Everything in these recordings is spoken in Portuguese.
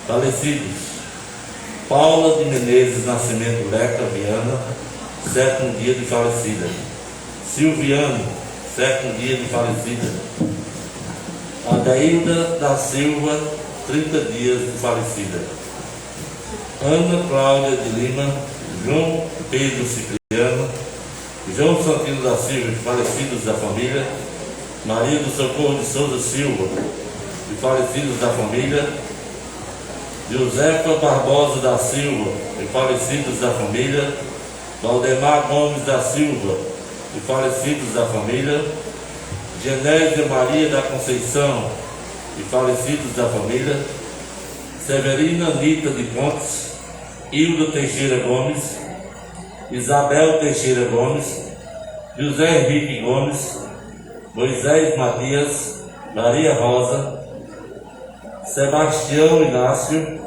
Falecidos: Paula de Menezes Nascimento Leca Viana, 7º dia de falecida. Silviano, 7º dia de falecida. Adailda da Silva, 30 dias de falecida. Ana Cláudia de Lima, João Pedro Cipriano, João Santino da Silva, falecidos da família. Maria do Socorro de Souza Silva, e falecidos da família. Josefa Barbosa da Silva, e falecidos da família. Valdemar Gomes da Silva, e falecidos da família. Genésia Maria da Conceição, e falecidos da família. Severina Anita de Pontes, Hilda Teixeira Gomes, Isabel Teixeira Gomes, José Henrique Gomes, Moisés Matias, Maria Rosa, Sebastião Inácio,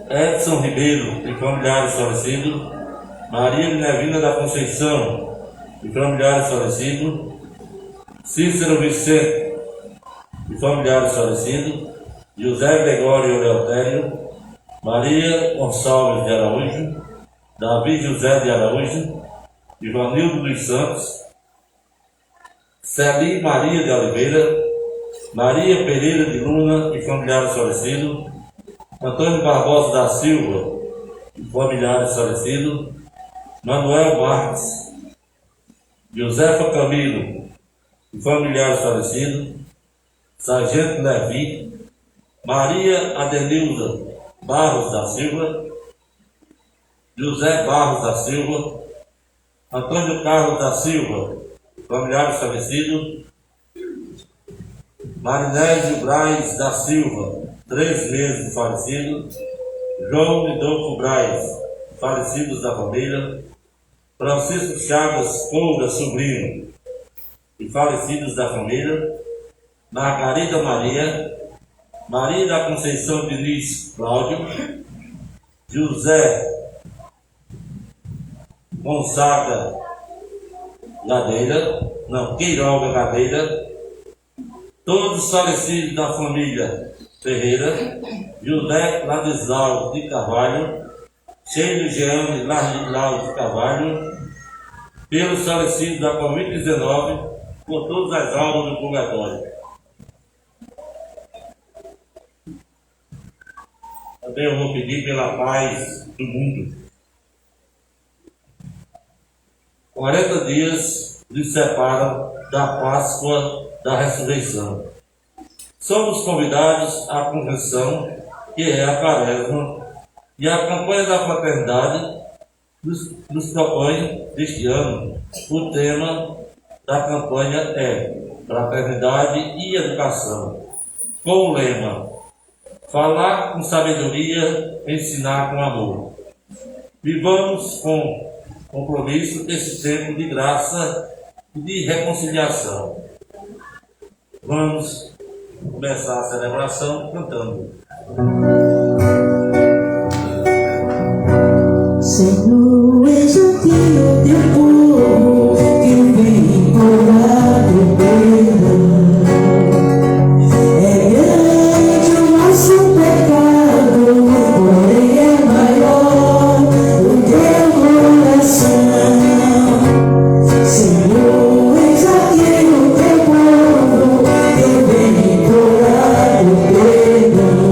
Edson Ribeiro e familiares falecidos, Maria Minervina da Conceição e familiares falecidos, Cícero Vicente e familiares falecidos, José Gregório Leotério, Maria Gonçalves de Araújo, Davi José de Araújo, Ivanildo dos Santos, Celi Maria de Oliveira, Maria Pereira de Luna e familiares falecidos, Antônio Barbosa da Silva e familiares falecidos, Manuel Marques, Josefa Camilo e familiares falecidos, Sargento Levi, Maria Adenilda Barros da Silva, José Barros da Silva, Antônio Carlos da Silva, familiares falecidos, Marinésio Braz da Silva, 3 meses de falecido, João Lidolfo Braz, falecidos da família, Francisco Chagas Coura Sobrinho e falecidos da família, Margarida Maria, Maria da Conceição Diniz Cláudio, José Gonçaga Queiroga Gadeira, todos falecidos da família Ferreira, José Ladislau de Carvalho, Cheio Jeane Ladislau de Carvalho, pelos falecidos da Covid-19, por todas as almas do purgatório. Também eu vou pedir pela paz do mundo. 40 dias nos separam da Páscoa da Ressurreição. Somos convidados à convenção, que é a Quaresma, e a campanha da fraternidade nos propõe, deste ano, o tema da campanha é Fraternidade e Educação, com o lema: falar com sabedoria, ensinar com amor. Vivamos com compromisso esse tempo de graça e de reconciliação. Vamos começar a celebração cantando. Senhor, eis aqui o teu povo que vem implorar teu perdão. É grande o nosso pecado, porém é maior o teu coração. Senhor, eis aqui o teu povo que vem implorar teu perdão.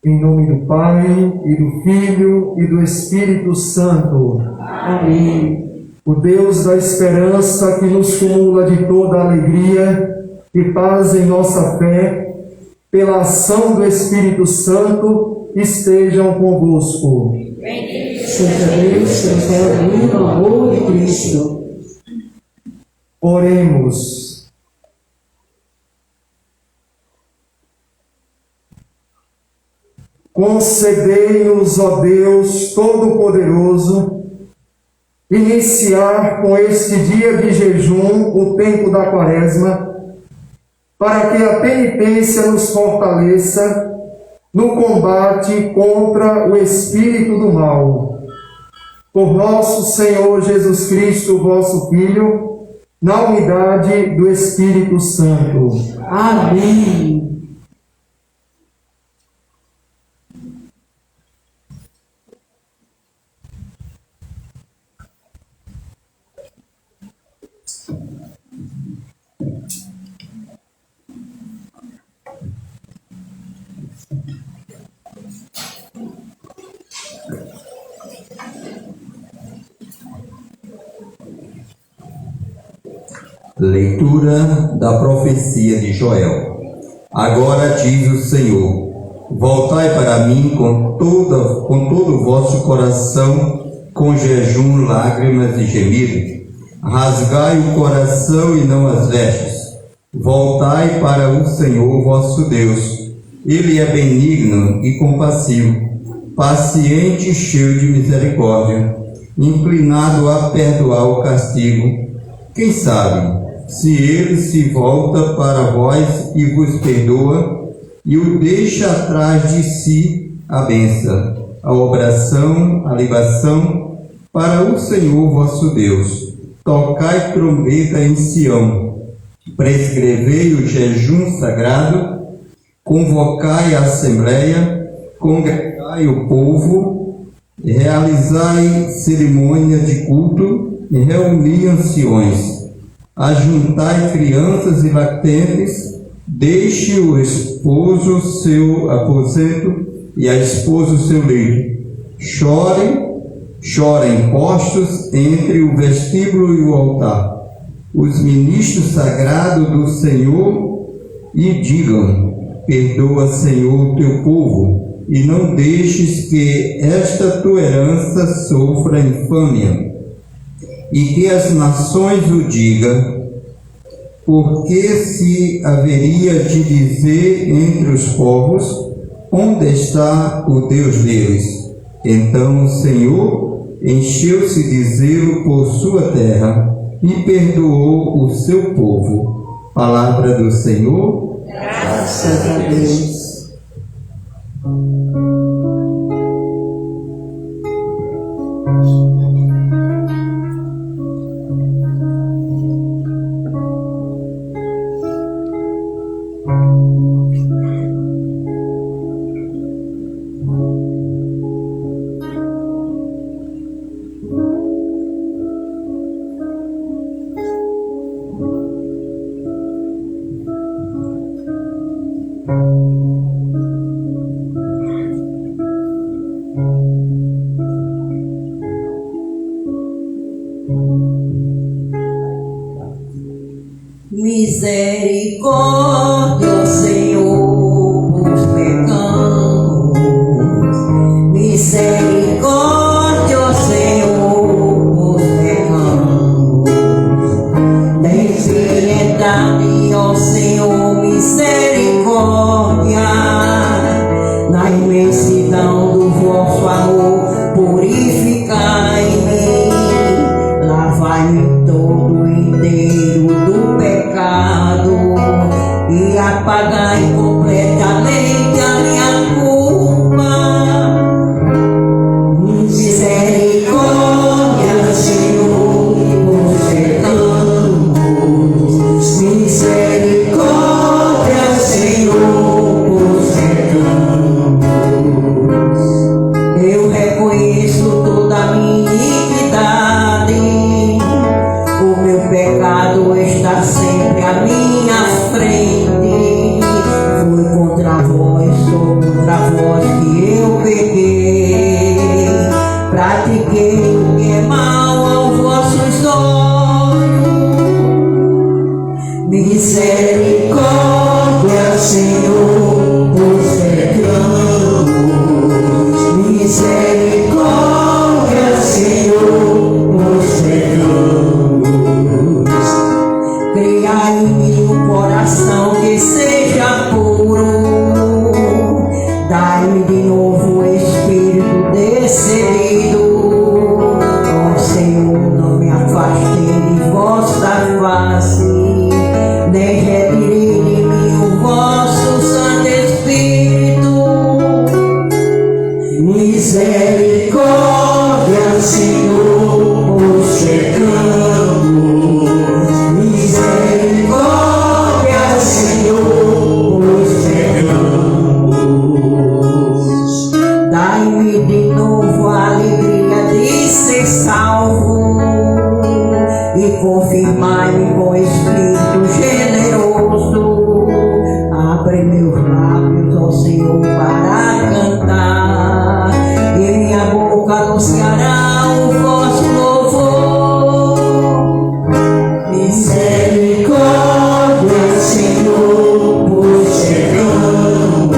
Em nome do Pai, e do Filho, e do Espírito Santo. Amém. O Deus da esperança, que nos cumula de toda alegria e paz em nossa fé, pela ação do Espírito Santo, estejam convosco. Seja Deus transformado no amor de Cristo. Oremos. Concedei-nos, ó Deus Todo-Poderoso, iniciar com este dia de jejum o tempo da Quaresma, para que a penitência nos fortaleça no combate contra o espírito do mal. Por nosso Senhor Jesus Cristo, vosso Filho, na unidade do Espírito Santo. Amém. Leitura da profecia de Joel. Agora diz o Senhor: voltai para mim com todo o vosso coração, com jejum, lágrimas e gemido. Rasgai o coração e não as vestes. Voltai para o Senhor vosso Deus. Ele é benigno e compassivo, paciente e cheio de misericórdia, inclinado a perdoar o castigo. Quem sabe, se ele se volta para vós e vos perdoa, e o deixa atrás de si a bênção, a obração, a libação, para o Senhor vosso Deus. Tocai trombeta em Sião, prescrevei o jejum sagrado, convocai a assembleia, congregai o povo, realizai cerimônia de culto, e reuni anciões, ajuntai crianças e lactentes, deixe o esposo seu aposento e a esposa o seu leito. Chorem postos entre o vestíbulo e o altar, os ministros sagrados do Senhor, e digam: perdoa, Senhor, teu povo, e não deixes que esta tua herança sofra infâmia. E que as nações o digam, porque se haveria de dizer entre os povos: onde está o Deus deles? Então o Senhor encheu-se de zelo por sua terra e perdoou o seu povo. Palavra do Senhor. Graças a Deus. Misericórdia, Senhor, nos pecamos. Misericórdia, Senhor, nos pecamos. Tem piedade, ó Senhor, misericórdia. Na imensidão do vosso amor, purificai-me. Lavai-me todo inteiro do pecado e apagai completamente a minha culpa. Misericórdia, Senhor, nos pecamos. Misericórdia, Senhor, nos pecamos. Eu reconheço toda a minha iniquidade. O meu pecado está sempre à minha frente. Foi contra vós, sou Senhor, pois pecamos. Misericórdia, Senhor, pois pecamos. Cria em mim um coração que seja puro. Dai-me de novo o espírito decidido. Ó Senhor, não me afastei de vossa face, nem retirei de mim o vosso Santo Espírito. Misericórdia, Senhor, pois pecamos. Misericórdia, Senhor, pois pecamos. Dai-me de novo a alegria de ser salvo e confirmai-me com espírito generoso. Abre meus lábios, ó Senhor, para cantar, e minha boca anunciará o vosso louvor. Misericórdia, Senhor, pois pecamos.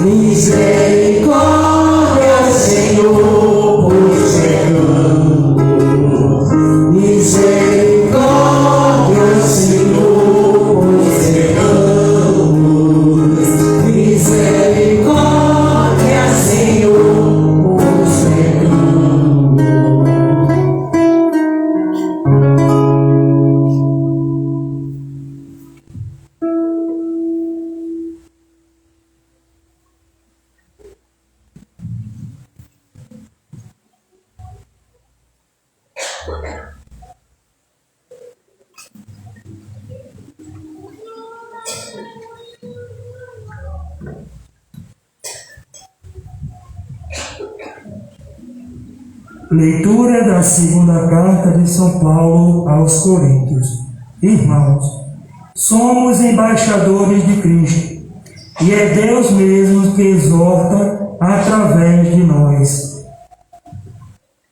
Misericórdia, Senhor, pois pecamos. Misericórdia, Senhor, pois pecamos. Misericórdia, Senhor, pois pecamos. Leitura da segunda carta de São Paulo aos Coríntios. Irmãos, somos embaixadores de Cristo, e é Deus mesmo que exorta através de nós.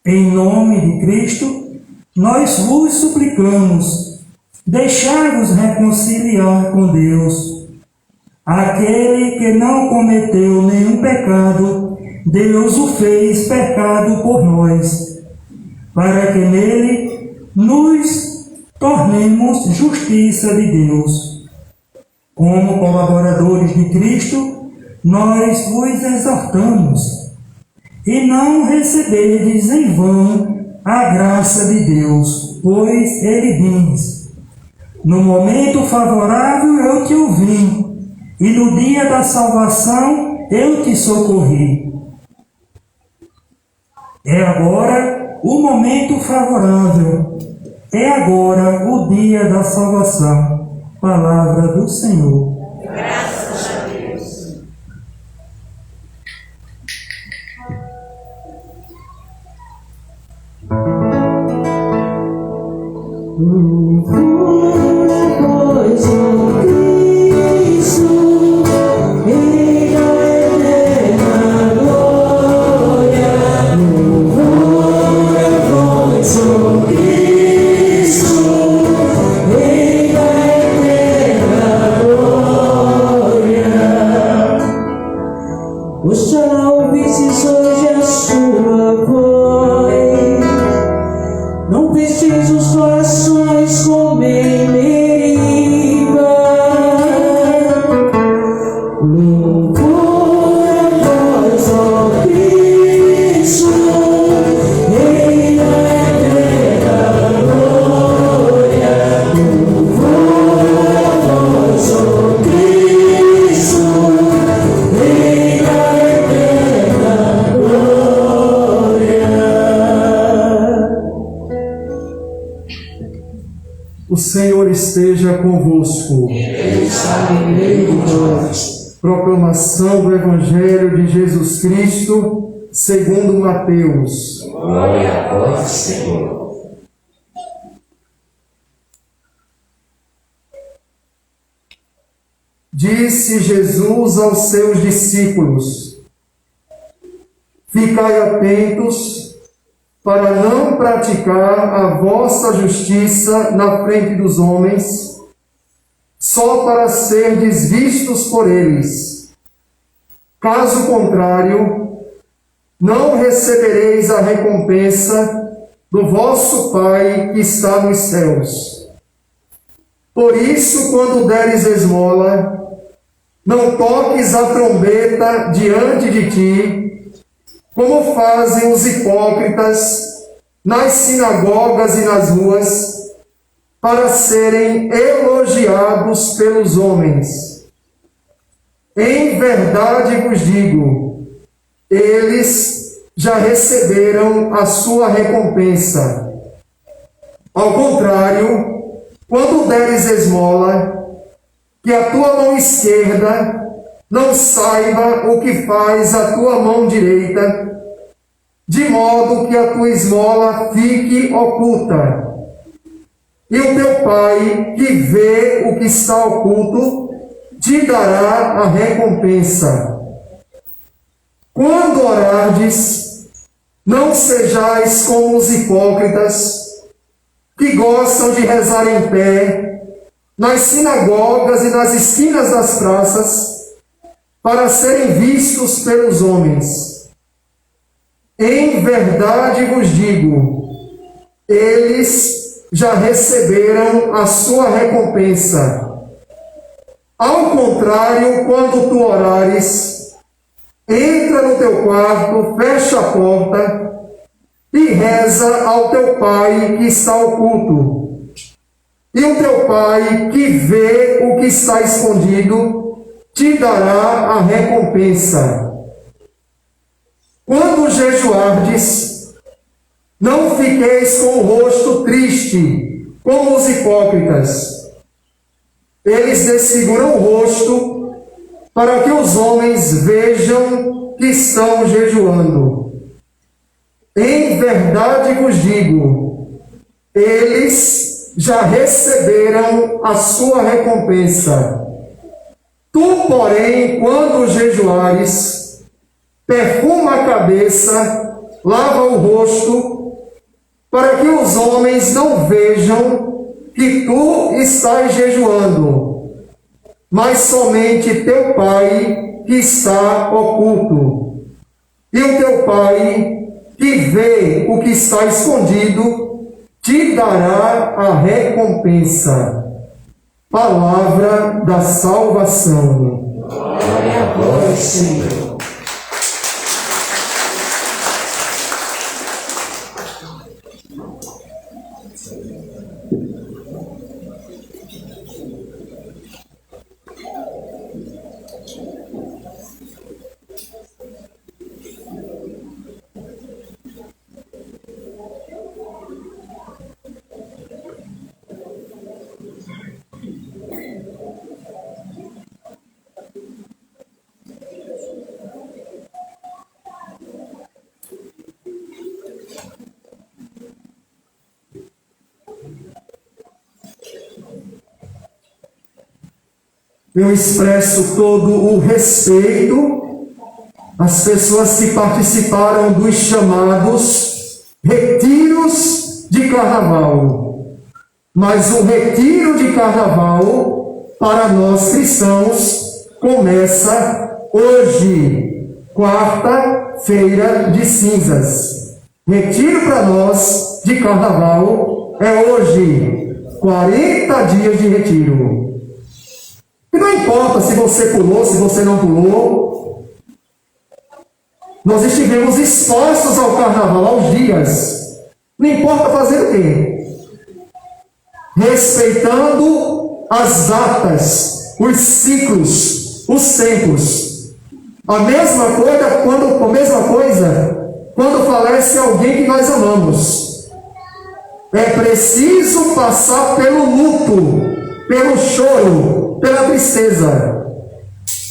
Em nome de Cristo, nós vos suplicamos, deixai-vos reconciliar com Deus. Aquele que não cometeu nenhum pecado, Deus o fez pecado por nós, para que nele nos tornemos justiça de Deus. Como colaboradores de Cristo, nós vos exortamos, e não receberdes em vão a graça de Deus, pois ele diz: no momento favorável eu te ouvi, e no dia da salvação eu te socorri. É agora o momento favorável, é agora o dia da salvação. Palavra do Senhor. Graças a Deus. Pois o Cristo e a eterna glória, pois o Cristo e a eterna glória. Oxalá ouvisses hoje a sua voz, não deixeis os corações comerem deriva. Louvor a vós, ó Cristo, Rei da eterna glória. Louvor a vós, ó Cristo, Rei da eterna glória. O Senhor esteja convosco. Ele está no meio de nós. Proclamação do Evangelho de Jesus Cristo, segundo Mateus. Glória a vós, Senhor. Disse Jesus aos seus discípulos: ficai atentos para não praticar a vossa justiça na frente dos homens, só para serdes vistos por eles. Caso contrário, não recebereis a recompensa do vosso Pai que está nos céus. Por isso, quando deres esmola, não toques a trombeta diante de ti, como fazem os hipócritas nas sinagogas e nas ruas, para serem elogiados pelos homens. Em verdade vos digo, eles já receberam a sua recompensa. Ao contrário, quando deres esmola, que a tua mão esquerda não saiba o que faz a tua mão direita, de modo que a tua esmola fique oculta. E o teu Pai, que vê o que está oculto, te dará a recompensa. Quando orardes, não sejais como os hipócritas, que gostam de rezar em pé, nas sinagogas e nas esquinas das praças, para serem vistos pelos homens. Em verdade vos digo, eles já receberam a sua recompensa. Ao contrário, quando tu orares, entra no teu quarto, fecha a porta e reza ao teu Pai que está oculto. E o teu Pai, que vê o que está escondido, te dará a recompensa. Quando jejuardes, não fiqueis com o rosto triste, como os hipócritas. Eles desfiguram o rosto, para que os homens vejam que estão jejuando. Em verdade vos digo, eles já receberam a sua recompensa. Tu, porém, quando jejuares, perfuma a cabeça, lava o rosto, para que os homens não vejam que tu estás jejuando, mas somente teu Pai que está oculto. E o teu Pai, que vê o que está escondido, te dará a recompensa. Palavra da salvação. Glória a vós, Senhor. Eu expresso todo o respeito às pessoas que participaram dos chamados retiros de carnaval. Mas o retiro de carnaval, para nós cristãos, começa hoje, quarta-feira de cinzas. Retiro para nós de carnaval é hoje, 40 dias de retiro. E não importa se você pulou, se você não pulou, nós estivemos expostos ao carnaval, aos dias. Não importa fazer o quê? Respeitando as datas, os ciclos, os tempos. A mesma coisa quando falece alguém que nós amamos. É preciso passar pelo luto, pelo choro, pela tristeza.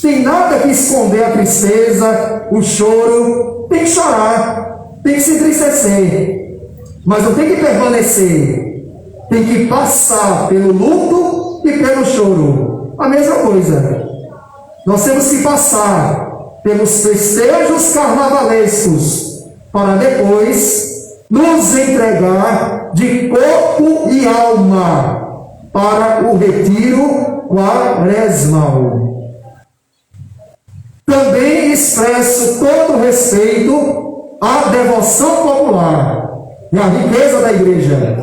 Tem nada que esconder a tristeza, o choro. Tem que chorar, tem que se entristecer, mas não tem que permanecer. Tem que passar pelo luto e pelo choro. A mesma coisa. Nós temos que passar pelos festejos carnavalescos para depois nos entregar de corpo e alma para o retiro quaresmal. Também expresso todo respeito à devoção popular e à riqueza da igreja,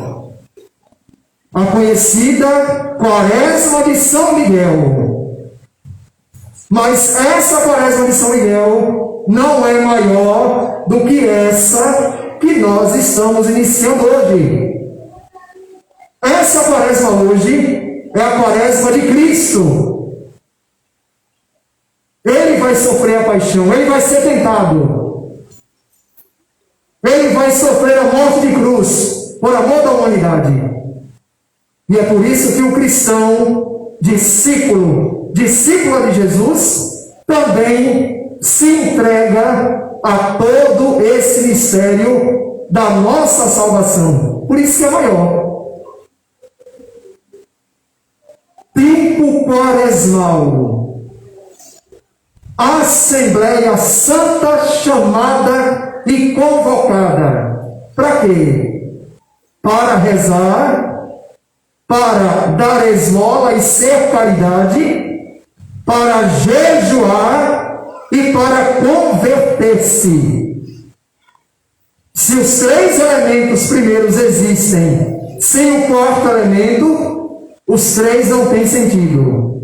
a conhecida Quaresma de São Miguel. Mas essa Quaresma de São Miguel não é maior do que essa que nós estamos iniciando hoje. Essa Quaresma hoje é a Quaresma de Cristo. Ele vai sofrer a paixão, ele vai ser tentado. Ele vai sofrer a morte de cruz por amor da humanidade. E é por isso que o cristão, discípula de Jesus, também se entrega a todo esse mistério da nossa salvação. Por isso que é maior. Tempo quaresmal. Assembleia Santa chamada e convocada. Para quê? Para rezar, para dar esmola e ser caridade, para jejuar e para converter-se. Se os três elementos primeiros existem, sem o quarto elemento, os três não têm sentido.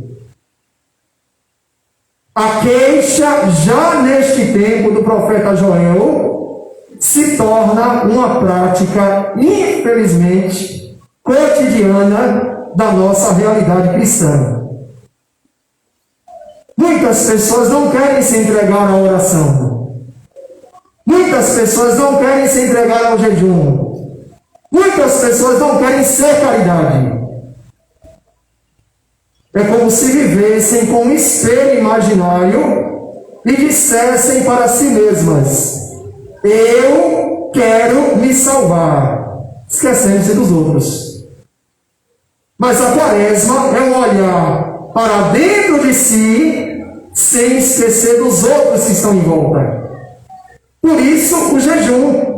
A queixa, já neste tempo do profeta Joel, se torna uma prática, infelizmente, cotidiana da nossa realidade cristã. Muitas pessoas não querem se entregar à oração. Muitas pessoas não querem se entregar ao jejum. Muitas pessoas não querem ser caridade. É como se vivessem com um espelho imaginário e dissessem para si mesmas: eu quero me salvar, esquecendo-se dos outros. Mas a Quaresma é um olhar para dentro de si, sem esquecer dos outros que estão em volta. Por isso, o jejum.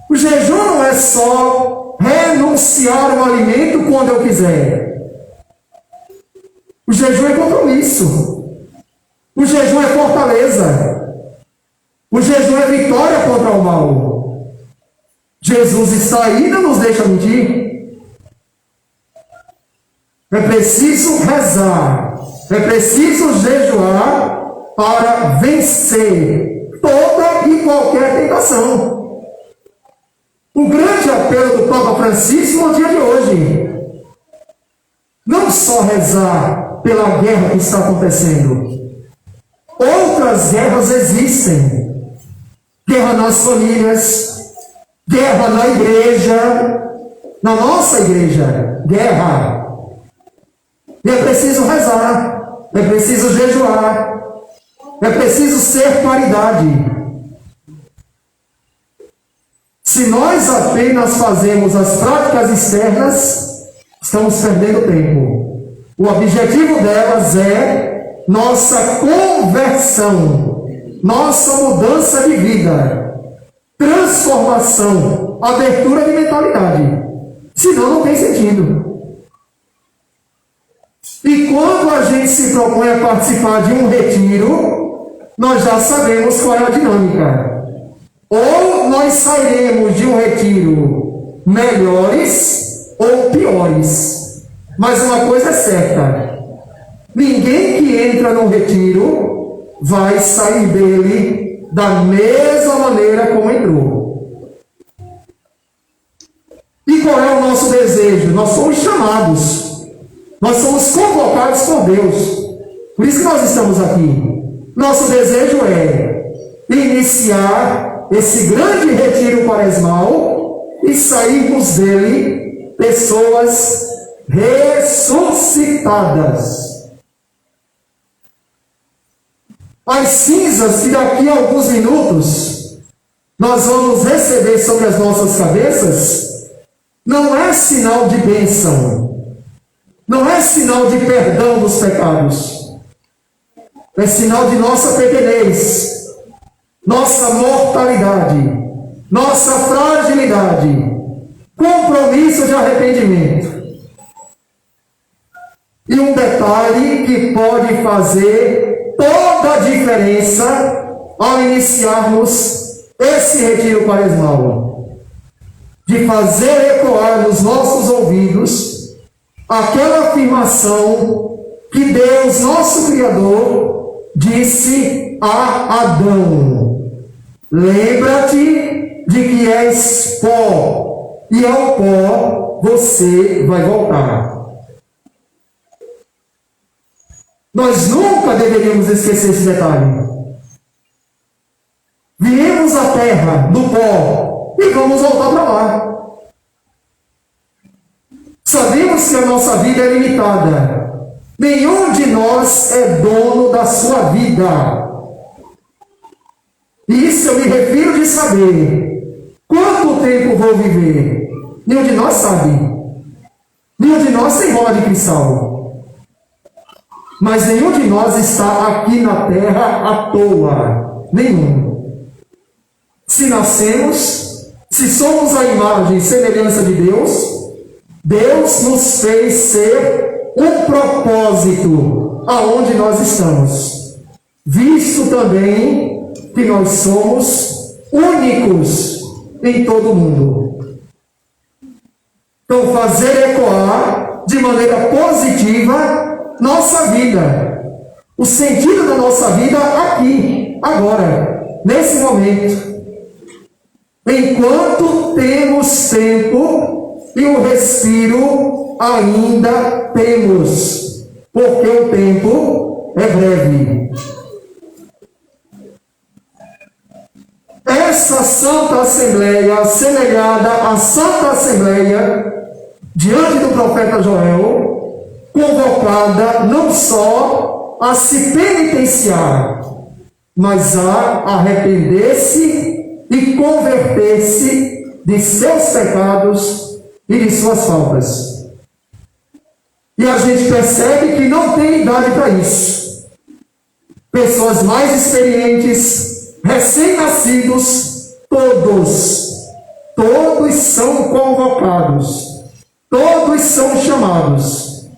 O jejum não é só renunciar ao alimento quando eu quiser. O jejum é compromisso. O jejum é fortaleza. O jejum é vitória contra o mal. Jesus está aí e não nos deixa mentir. É preciso rezar. É preciso jejuar para vencer toda e qualquer tentação. O grande apelo do Papa Francisco no dia de hoje: não só rezar pela guerra que está acontecendo. Outras guerras existem. Guerra nas famílias, guerra na igreja, na nossa igreja, guerra. E é preciso rezar, é preciso jejuar, é preciso ser caridade. Se nós apenas fazemos as práticas externas, estamos perdendo tempo. O objetivo delas é nossa conversão, nossa mudança de vida, transformação, abertura de mentalidade. Senão não tem sentido. E quando a gente se propõe a participar de um retiro, nós já sabemos qual é a dinâmica. Ou nós sairemos de um retiro melhores ou piores. Mas uma coisa é certa: ninguém que entra no retiro vai sair dele da mesma maneira como entrou. E qual é o nosso desejo? Nós somos chamados, nós somos convocados por Deus. Por isso que nós estamos aqui. Nosso desejo é iniciar esse grande retiro quaresmal e sairmos dele pessoas ressuscitadas. As cinzas que daqui a alguns minutos nós vamos receber sobre as nossas cabeças não é sinal de bênção, não é sinal de perdão dos pecados, é sinal de nossa pequenez, nossa mortalidade, nossa fragilidade, compromisso de arrependimento. E um detalhe que pode fazer toda a diferença ao iniciarmos esse retiro quaresmal, de fazer ecoar nos nossos ouvidos aquela afirmação que Deus, nosso Criador, disse a Adão: lembra-te de que és pó, e ao pó você vai voltar. Nós nunca deveríamos esquecer esse detalhe. Viemos à terra, do pó, e vamos voltar para lá. Sabemos que a nossa vida é limitada. Nenhum de nós é dono da sua vida. E isso eu me refiro de saber quanto tempo vou viver. Nenhum de nós sabe. Nenhum de nós tem bola de cristal. Mas nenhum de nós está aqui na terra à toa. Nenhum. Se nascemos, se somos a imagem e semelhança de Deus, Deus nos fez ser um propósito aonde nós estamos. Visto também que nós somos únicos em todo o mundo. Então, fazer ecoar de maneira positiva nossa vida, o sentido da nossa vida aqui, agora, nesse momento, enquanto temos tempo e o respiro ainda temos, porque o tempo é breve. Essa Santa Assembleia, assemelhada à Santa Assembleia, diante do profeta Joel, convocada não só a se penitenciar, mas a arrepender-se e converter-se de seus pecados e de suas faltas. E a gente percebe que não tem idade para isso. Pessoas mais experientes, recém-nascidos, todos são convocados, todos são chamados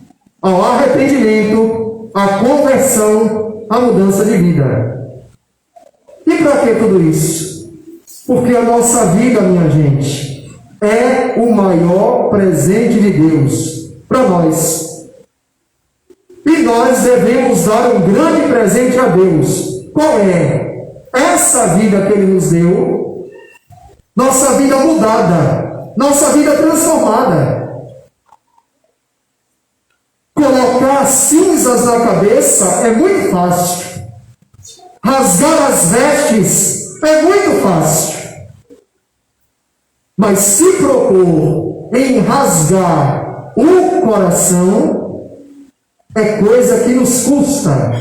ao arrependimento, à conversão, à mudança de vida. E para que tudo isso? Porque a nossa vida, minha gente, é o maior presente de Deus para nós. E nós devemos dar um grande presente a Deus. Qual é? Essa vida que Ele nos deu, nossa vida mudada, nossa vida transformada. Colocar cinzas na cabeça é muito fácil. Rasgar as vestes é muito fácil. Mas se propor em rasgar o coração é coisa que nos custa.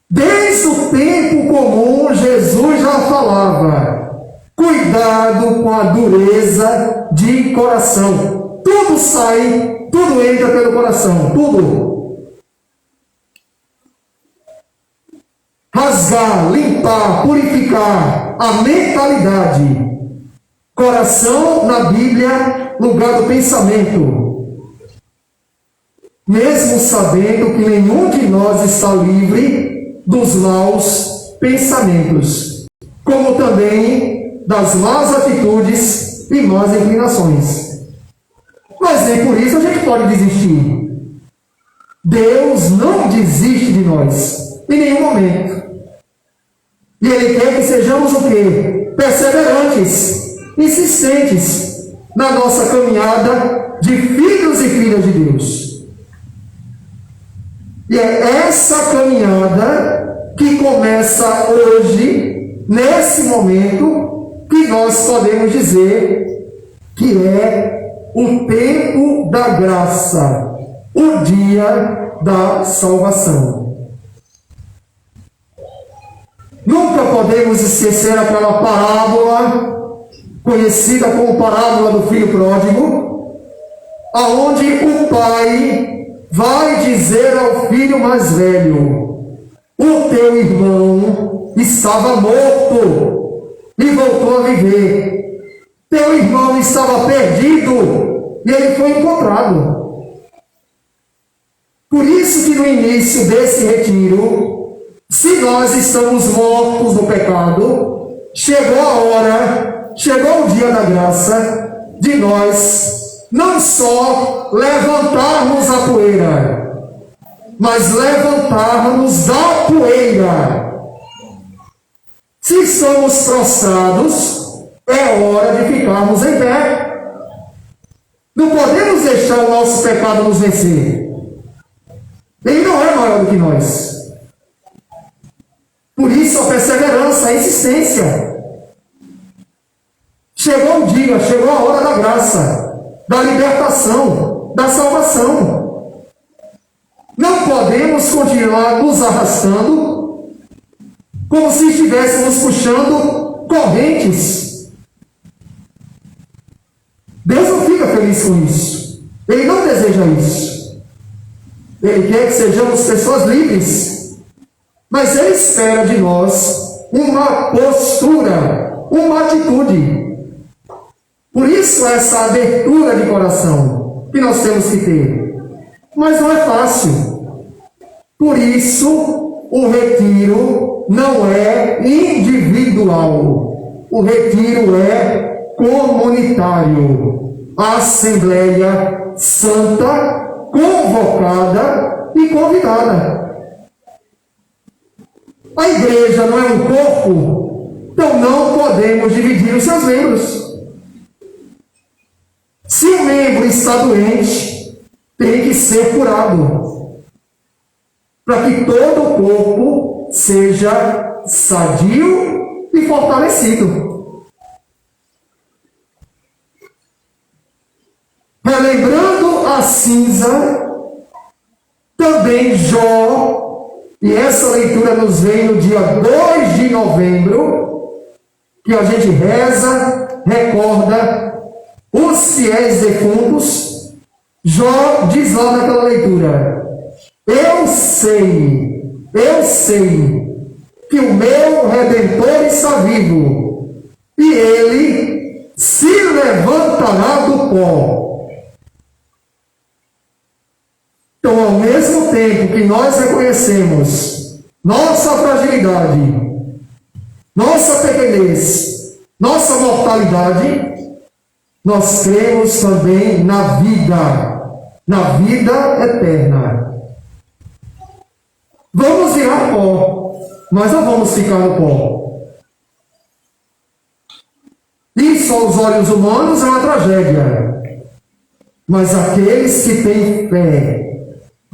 Desde o tempo comum, Jesus já falava: cuidado com a dureza de coração. Tudo sai, tudo entra pelo coração, tudo. Rasgar, limpar, purificar a mentalidade. Coração, na Bíblia, lugar do pensamento. Mesmo sabendo que nenhum de nós está livre dos maus pensamentos, como também das más atitudes e más inclinações. Mas nem por isso a gente pode desistir. Deus não desiste de nós, em nenhum momento. E Ele quer que sejamos o quê? Perseverantes, insistentes na nossa caminhada de filhos e filhas de Deus. E é essa caminhada que começa hoje, nesse momento, que nós podemos dizer que é o tempo da graça, o dia da salvação. Nunca podemos esquecer aquela parábola, conhecida como parábola do filho pródigo, aonde o pai vai dizer ao filho mais velho: o teu irmão estava morto e voltou a viver. Teu irmão estava perdido e ele foi encontrado. Por isso que no início desse retiro, se nós estamos mortos no pecado, chegou a hora, chegou o dia da graça de nós não só levantarmos a poeira, mas levantarmos da poeira. Se estamos prostrados, é hora de ficarmos em pé. Não podemos deixar o nosso pecado nos vencer. Ele não é maior do que nós. Por isso a perseverança, a insistência. Chegou o dia, chegou a hora da graça, da libertação, da salvação. Não podemos continuar nos arrastando como se estivéssemos puxando correntes. Deus não fica feliz com isso. Ele não deseja isso. Ele quer que sejamos pessoas livres. Mas Ele espera de nós uma postura, uma atitude. Por isso essa abertura de coração que nós temos que ter. Mas não é fácil. Por isso o retiro não é individual. O retiro é comunitário. A Assembleia Santa convocada e convidada. A igreja não é um corpo, então não podemos dividir os seus membros. Se o membro está doente, tem que ser curado, para que todo o corpo seja sadio e fortalecido. Relembrando a cinza, também Jó, e essa leitura nos vem no dia 2 de novembro, que a gente reza, recorda os fiéis defuntos. Jó diz lá naquela leitura: eu sei que o meu Redentor está vivo, e ele se levantará do pó. Então, ao mesmo tempo que nós reconhecemos nossa fragilidade, nossa pequenez, nossa mortalidade, nós cremos também na vida eterna. Vamos virar pó, mas não vamos ficar no pó. Isso aos olhos humanos é uma tragédia. Mas aqueles que têm fé,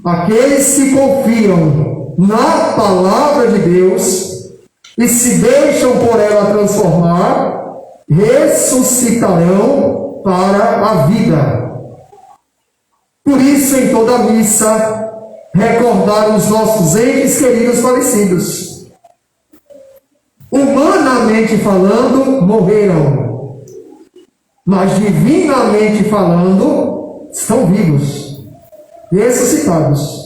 aqueles que confiam na palavra de Deus e se deixam por ela transformar, ressuscitarão para a vida. Por isso, em toda missa, recordar os nossos entes queridos falecidos. Humanamente falando, morreram, mas divinamente falando, estão vivos, ressuscitados.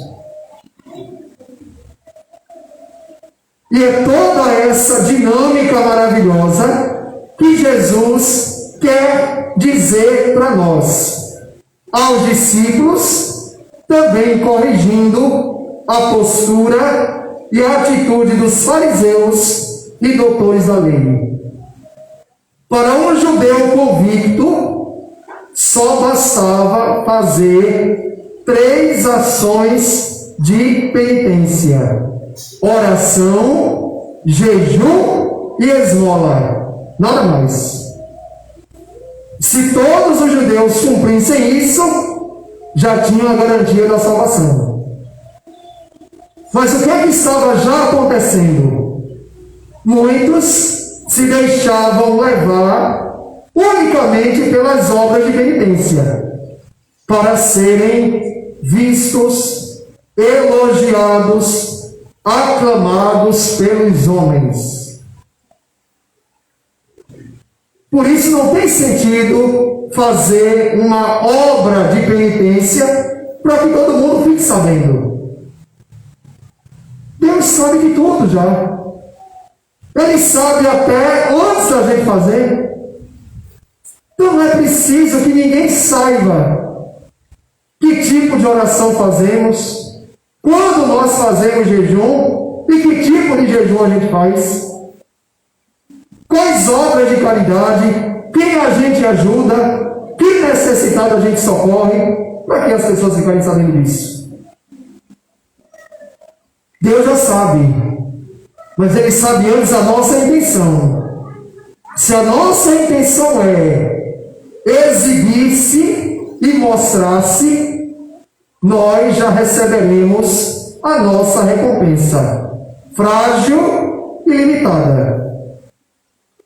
E é toda essa dinâmica maravilhosa que Jesus quer dizer para nós, aos discípulos, também corrigindo a postura e a atitude dos fariseus e doutores da lei. Para um judeu convicto, só bastava fazer 3 ações de penitência: oração, jejum e esmola. Nada mais. Se todos os judeus cumprissem isso, já tinham a garantia da salvação. Mas o que é que estava já acontecendo? Muitos se deixavam levar unicamente pelas obras de penitência, para serem vistos, elogiados, aclamados pelos homens. Por isso não tem sentido fazer uma obra de penitência para que todo mundo fique sabendo. Deus sabe de tudo já. Ele sabe até antes da gente fazer. Então não é preciso que ninguém saiba que tipo de oração fazemos, Quando nós fazemos jejum, e que tipo de jejum a gente faz? Quais obras de caridade? Quem a gente ajuda? Que necessitado a gente socorre? Para que as pessoas ficarem sabendo disso? Deus já sabe, mas Ele sabe antes a nossa intenção. Se a nossa intenção é exibir-se e mostrar-se, nós já receberemos a nossa recompensa, frágil e limitada.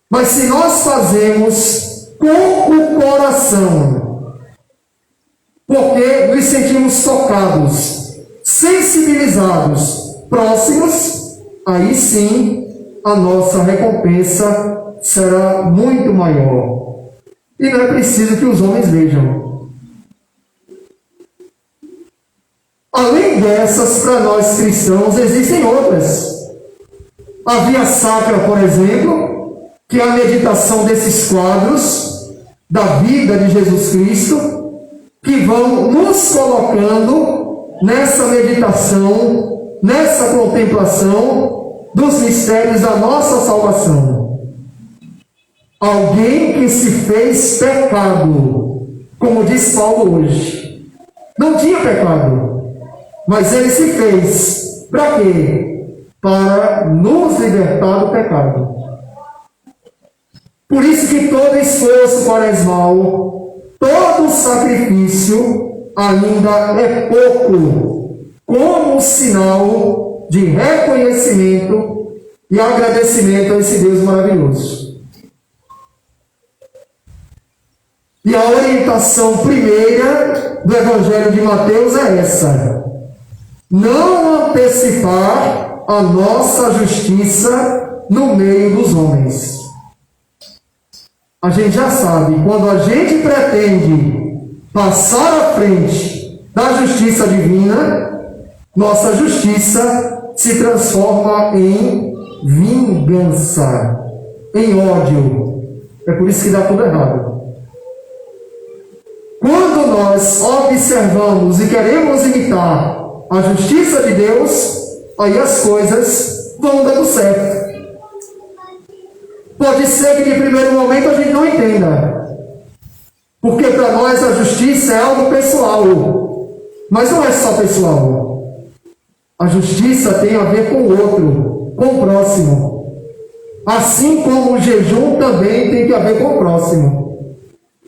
Mas se nós fazemos com o coração, porque nos sentimos tocados, sensibilizados, próximos, aí sim a nossa recompensa será muito maior. E não é preciso que os homens vejam. Além dessas, para nós cristãos, existem outras. A via sacra, por exemplo, que é a meditação desses quadros da vida de Jesus Cristo, que vão nos colocando nessa meditação, nessa contemplação dos mistérios da nossa salvação. Alguém que se fez pecado, como diz Paulo hoje. Não tinha pecado, mas ele se fez. Para quê? Para nos libertar do pecado. Por isso que todo esforço quaresmal, todo sacrifício ainda é pouco, como sinal de reconhecimento e agradecimento a esse Deus maravilhoso. E a orientação primeira do Evangelho de Mateus é essa: não antecipar a nossa justiça no meio dos homens. A gente já sabe, quando a gente pretende passar à frente da justiça divina, nossa justiça se transforma em vingança, em ódio. É por isso que dá tudo errado. Quando nós observamos e queremos imitar a justiça de Deus, aí as coisas vão dando certo. Pode ser que de primeiro momento a gente não entenda, porque para nós a justiça é algo pessoal, mas não é só pessoal. A justiça tem a ver com o outro, com o próximo. Assim como o jejum também tem que ver com o próximo.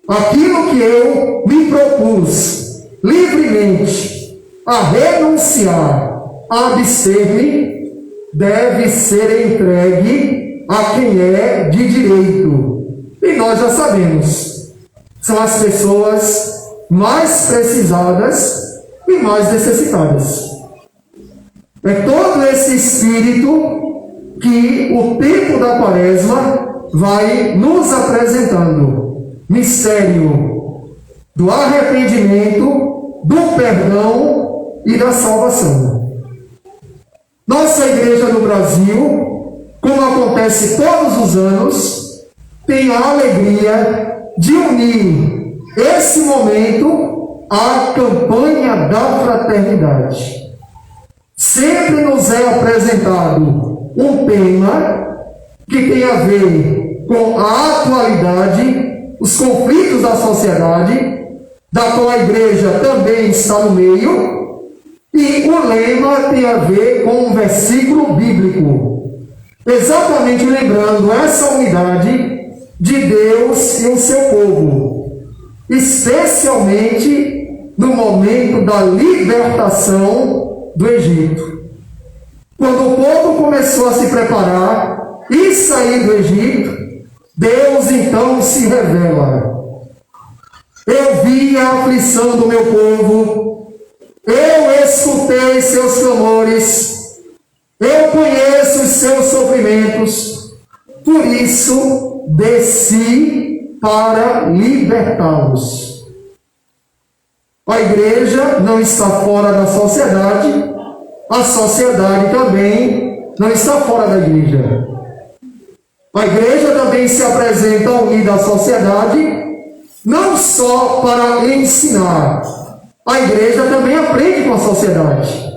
Aquilo que eu me propus livremente a renunciar, a abster-me, deve ser entregue a quem é de direito. E nós já sabemos, são as pessoas mais precisadas e mais necessitadas. É todo esse espírito que o tempo da Quaresma vai nos apresentando. Mistério do arrependimento, do perdão e da salvação. Nossa igreja no Brasil, como acontece todos os anos, tem a alegria de unir esse momento à campanha da fraternidade. Sempre nos é apresentado um tema que tem a ver com a atualidade, os conflitos da sociedade, da qual a igreja também está no meio, e o lema tem a ver com um versículo bíblico. Exatamente lembrando essa unidade de Deus e o seu povo, especialmente no momento da libertação do Egito. Quando o povo começou a se preparar e sair do Egito, Deus então se revela. Eu vi a aflição do meu povo, eu escutei seus clamores, eu conheço os seus sofrimentos, por isso desci para libertá-los. A igreja não está fora da sociedade, a sociedade também não está fora da igreja. A igreja também se apresenta unida à sociedade, não só para ensinar, a igreja também aprende com a sociedade.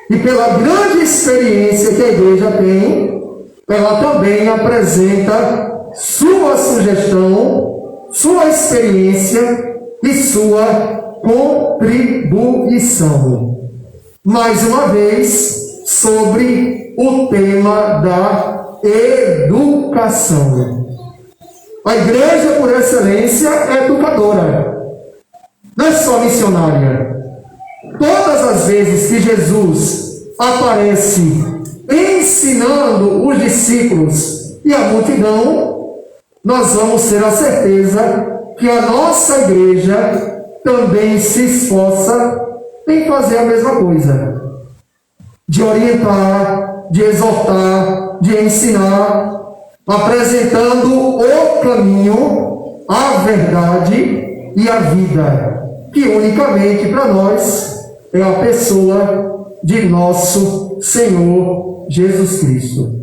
E pela grande experiência que a igreja tem, ela também apresenta sua sugestão, sua experiência e sua contribuição. Mais uma vez, sobre o tema da educação. A igreja, por excelência, é educadora, não é só missionária. Todas as vezes que Jesus aparece ensinando os discípulos e a multidão, nós vamos ter a certeza que a nossa igreja também se esforça em fazer a mesma coisa. De orientar, de exortar, de ensinar, apresentando o caminho, a verdade e a vida, que unicamente para nós é a pessoa de nosso Senhor Jesus Cristo.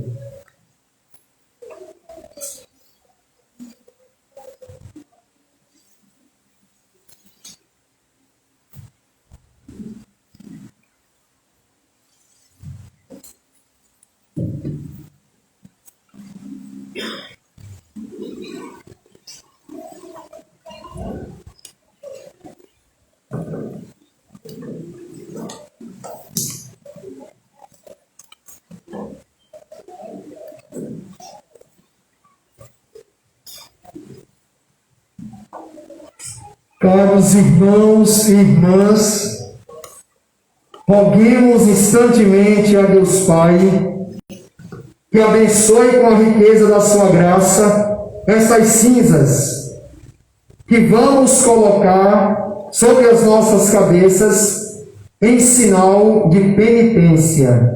Caros irmãos e irmãs, roguemos instantemente a Deus Pai que abençoe com a riqueza da sua graça essas cinzas que vamos colocar sobre as nossas cabeças em sinal de penitência.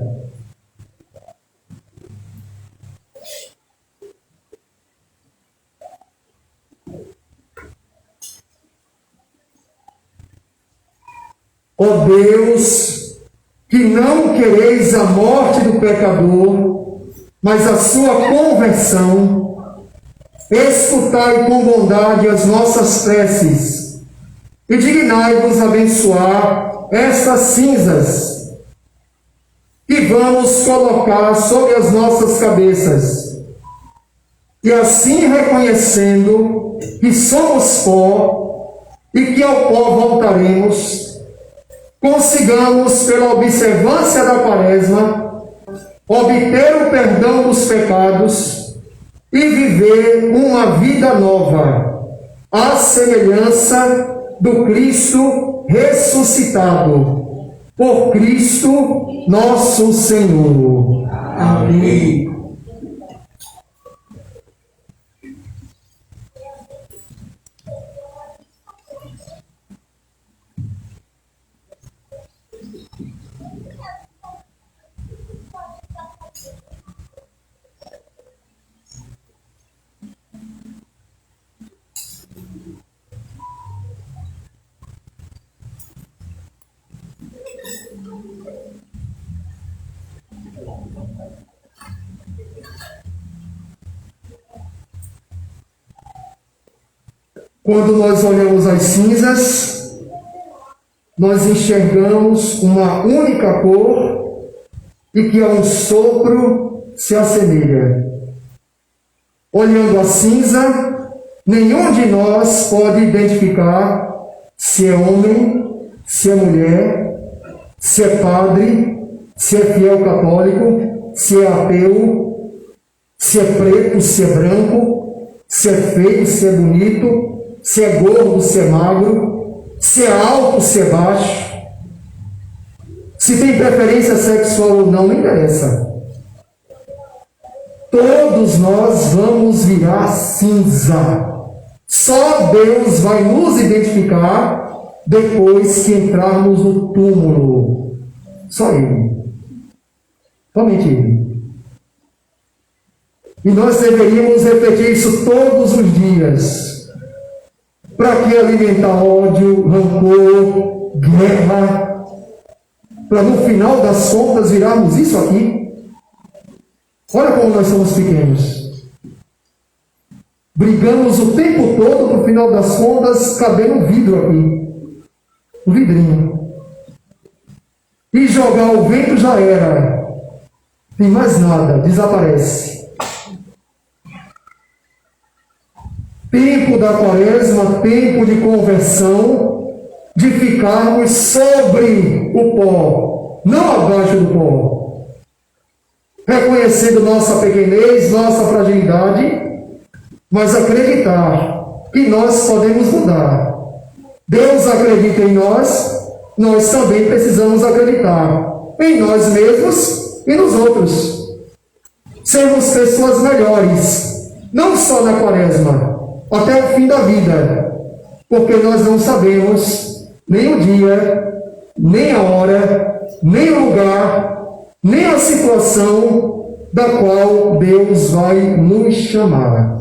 Ó Deus, que não quereis a morte do pecador, mas a sua conversão, escutai com bondade as nossas preces e dignai-vos abençoar estas cinzas que vamos colocar sobre as nossas cabeças. E assim, reconhecendo que somos pó e que ao pó voltaremos, consigamos, pela observância da Quaresma, obter o perdão dos pecados e viver uma vida nova, à semelhança do Cristo ressuscitado, por Cristo nosso Senhor. Amém. Quando nós olhamos as cinzas, nós enxergamos uma única cor e que a um sopro se assemelha. Olhando a cinza, nenhum de nós pode identificar se é homem, se é mulher, se é padre, se é fiel católico, se é ateu, se é preto, se é branco, se é feio, se é bonito, se é gordo, se é magro, se é alto, se é baixo, se tem preferência sexual ou não, não interessa. Todos nós vamos virar cinza. Só Deus vai nos identificar depois que entrarmos no túmulo. Só Ele. Somente Ele. E nós deveríamos repetir isso todos os dias. Para que alimentar ódio, rancor, guerra? Para no final das contas virarmos isso aqui? Olha como nós somos pequenos. Brigamos o tempo todo, no final das contas, caber um vidro aqui. Um vidrinho. e jogar o vento já era. Tem mais nada, desaparece. Tempo da quaresma, tempo de conversão, de ficarmos sobre o pó, não abaixo do pó. Reconhecendo nossa pequenez, nossa fragilidade, mas acreditar que nós podemos mudar. Deus acredita em nós, nós também precisamos acreditar em nós mesmos e nos outros. Sermos pessoas melhores, não só na quaresma, até o fim da vida, porque nós não sabemos nem o dia, nem a hora, nem o lugar, nem a situação da qual Deus vai nos chamar.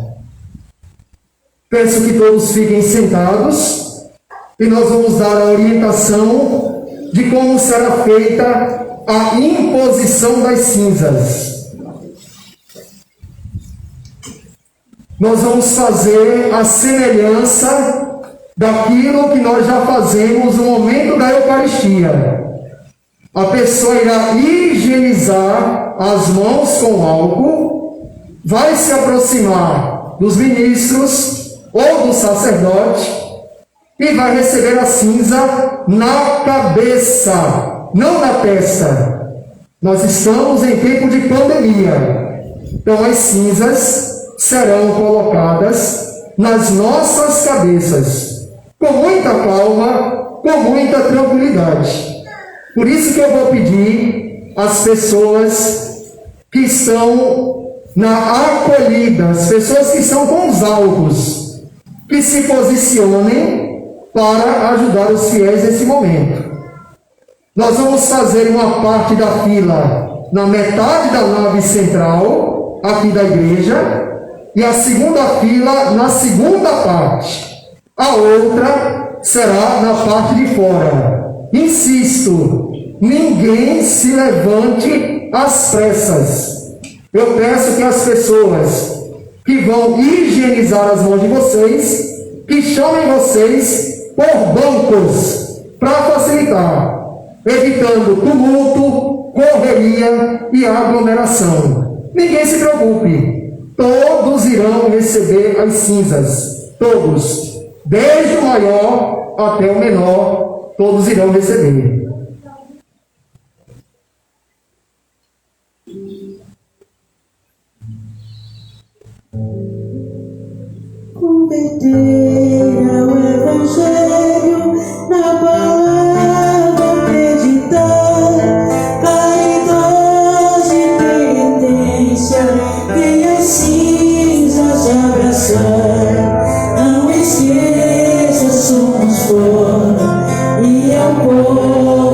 Peço que todos fiquem sentados e nós vamos dar a orientação de como será feita a imposição das cinzas. Nós vamos fazer a semelhança daquilo que nós já fazemos no momento da Eucaristia. A pessoa irá higienizar as mãos com álcool, vai se aproximar dos ministros ou do sacerdote e vai receber a cinza na cabeça, não na testa. Nós estamos em tempo de pandemia, então as cinzas serão colocadas nas nossas cabeças, com muita calma, com muita tranquilidade. Por isso que eu vou pedir às pessoas que estão na acolhida, as pessoas que estão com os álcoos, que se posicionem para ajudar os fiéis nesse momento. Nós vamos fazer uma parte da fila na metade da nave central, aqui da igreja, e a segunda fila na segunda parte. A outra será na parte de fora. Insisto, ninguém se levante às pressas. Eu peço que as pessoas que vão higienizar as mãos de vocês, que chamem vocês por bancos, para facilitar, evitando tumulto, correria e aglomeração. Ninguém se preocupe. Todos irão receber as cinzas, todos, desde o maior até o menor, todos irão receber. Converter ao Evangelho, na palavra acreditar, caridade e penitência, quem as cinzas abraçar, não esqueça, somos fora, e ao povo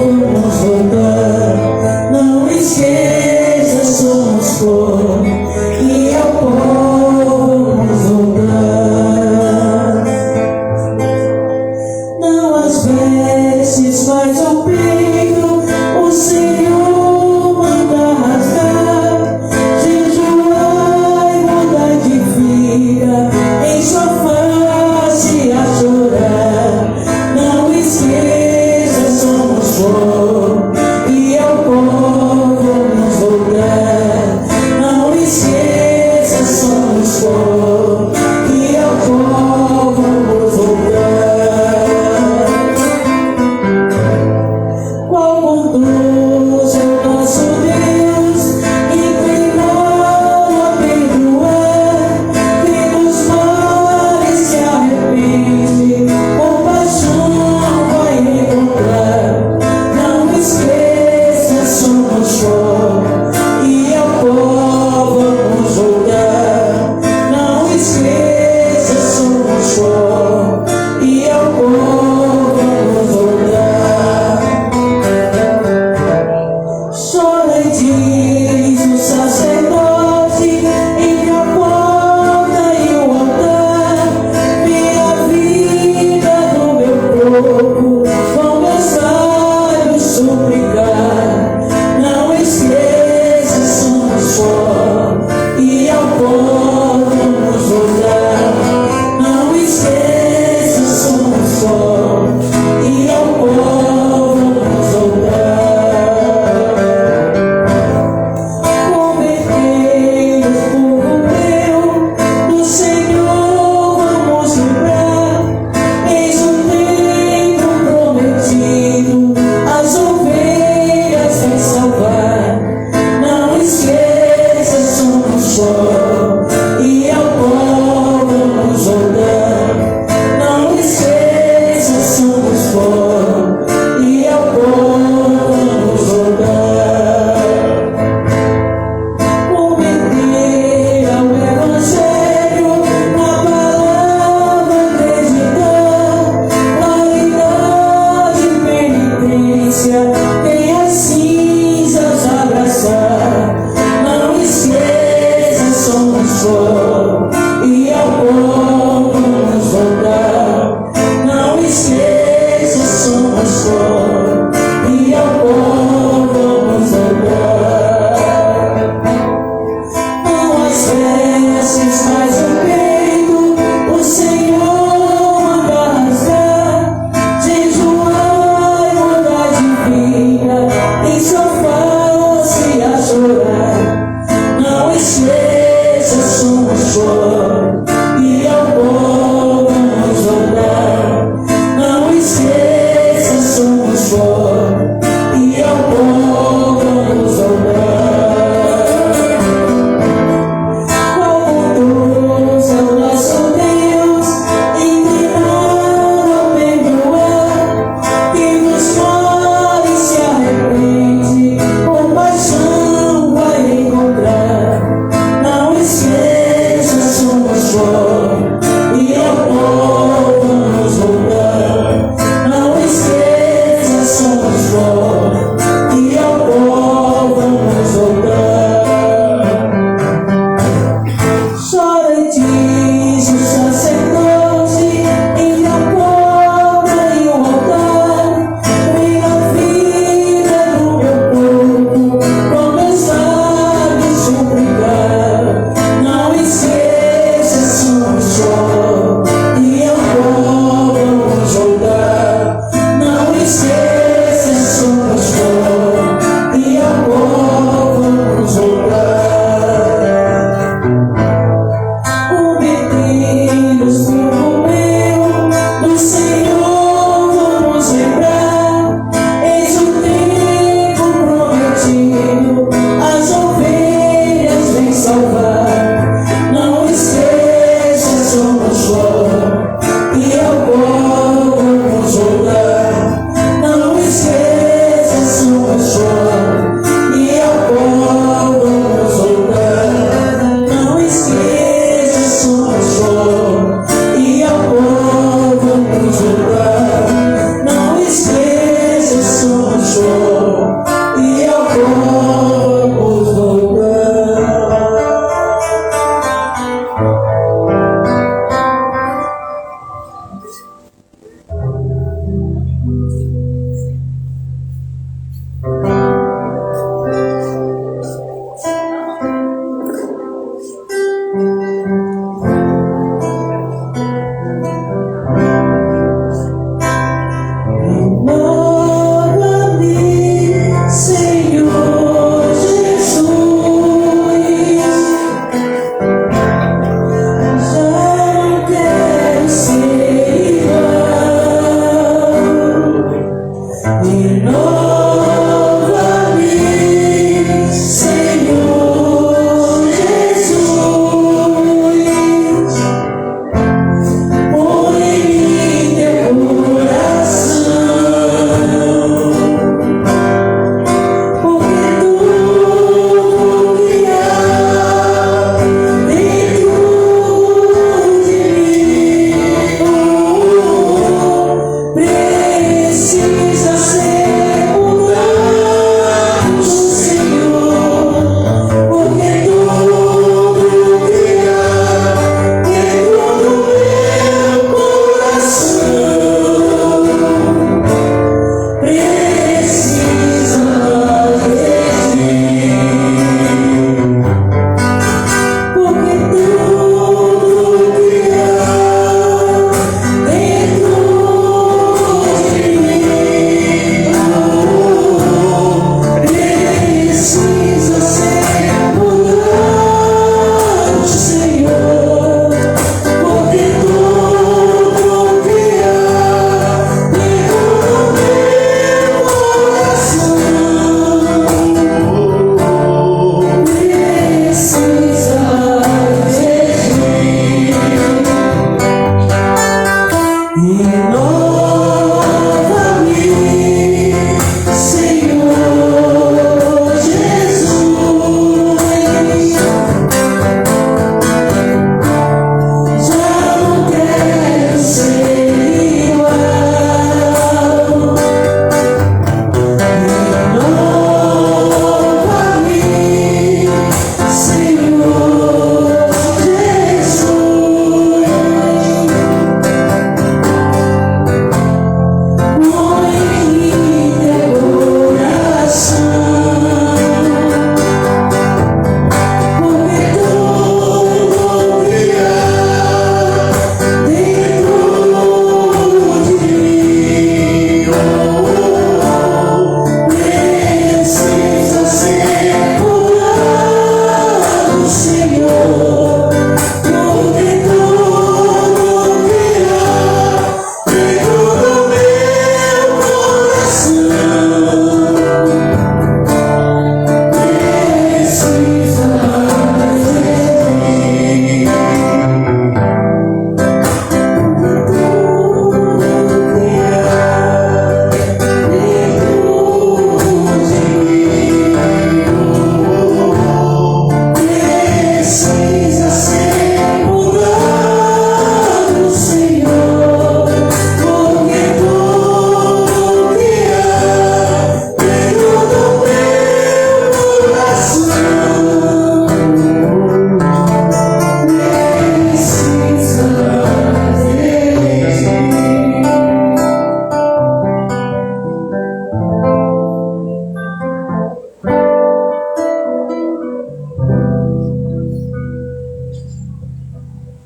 sofá se a chorar. Não esqueça, somos fora e ao povo vamos voltar. Não esqueça, somos fora e ao povo vamos voltar. Qual bondoso é o nosso Deus, inclinado ao perdoar, que nos mora e se arrepende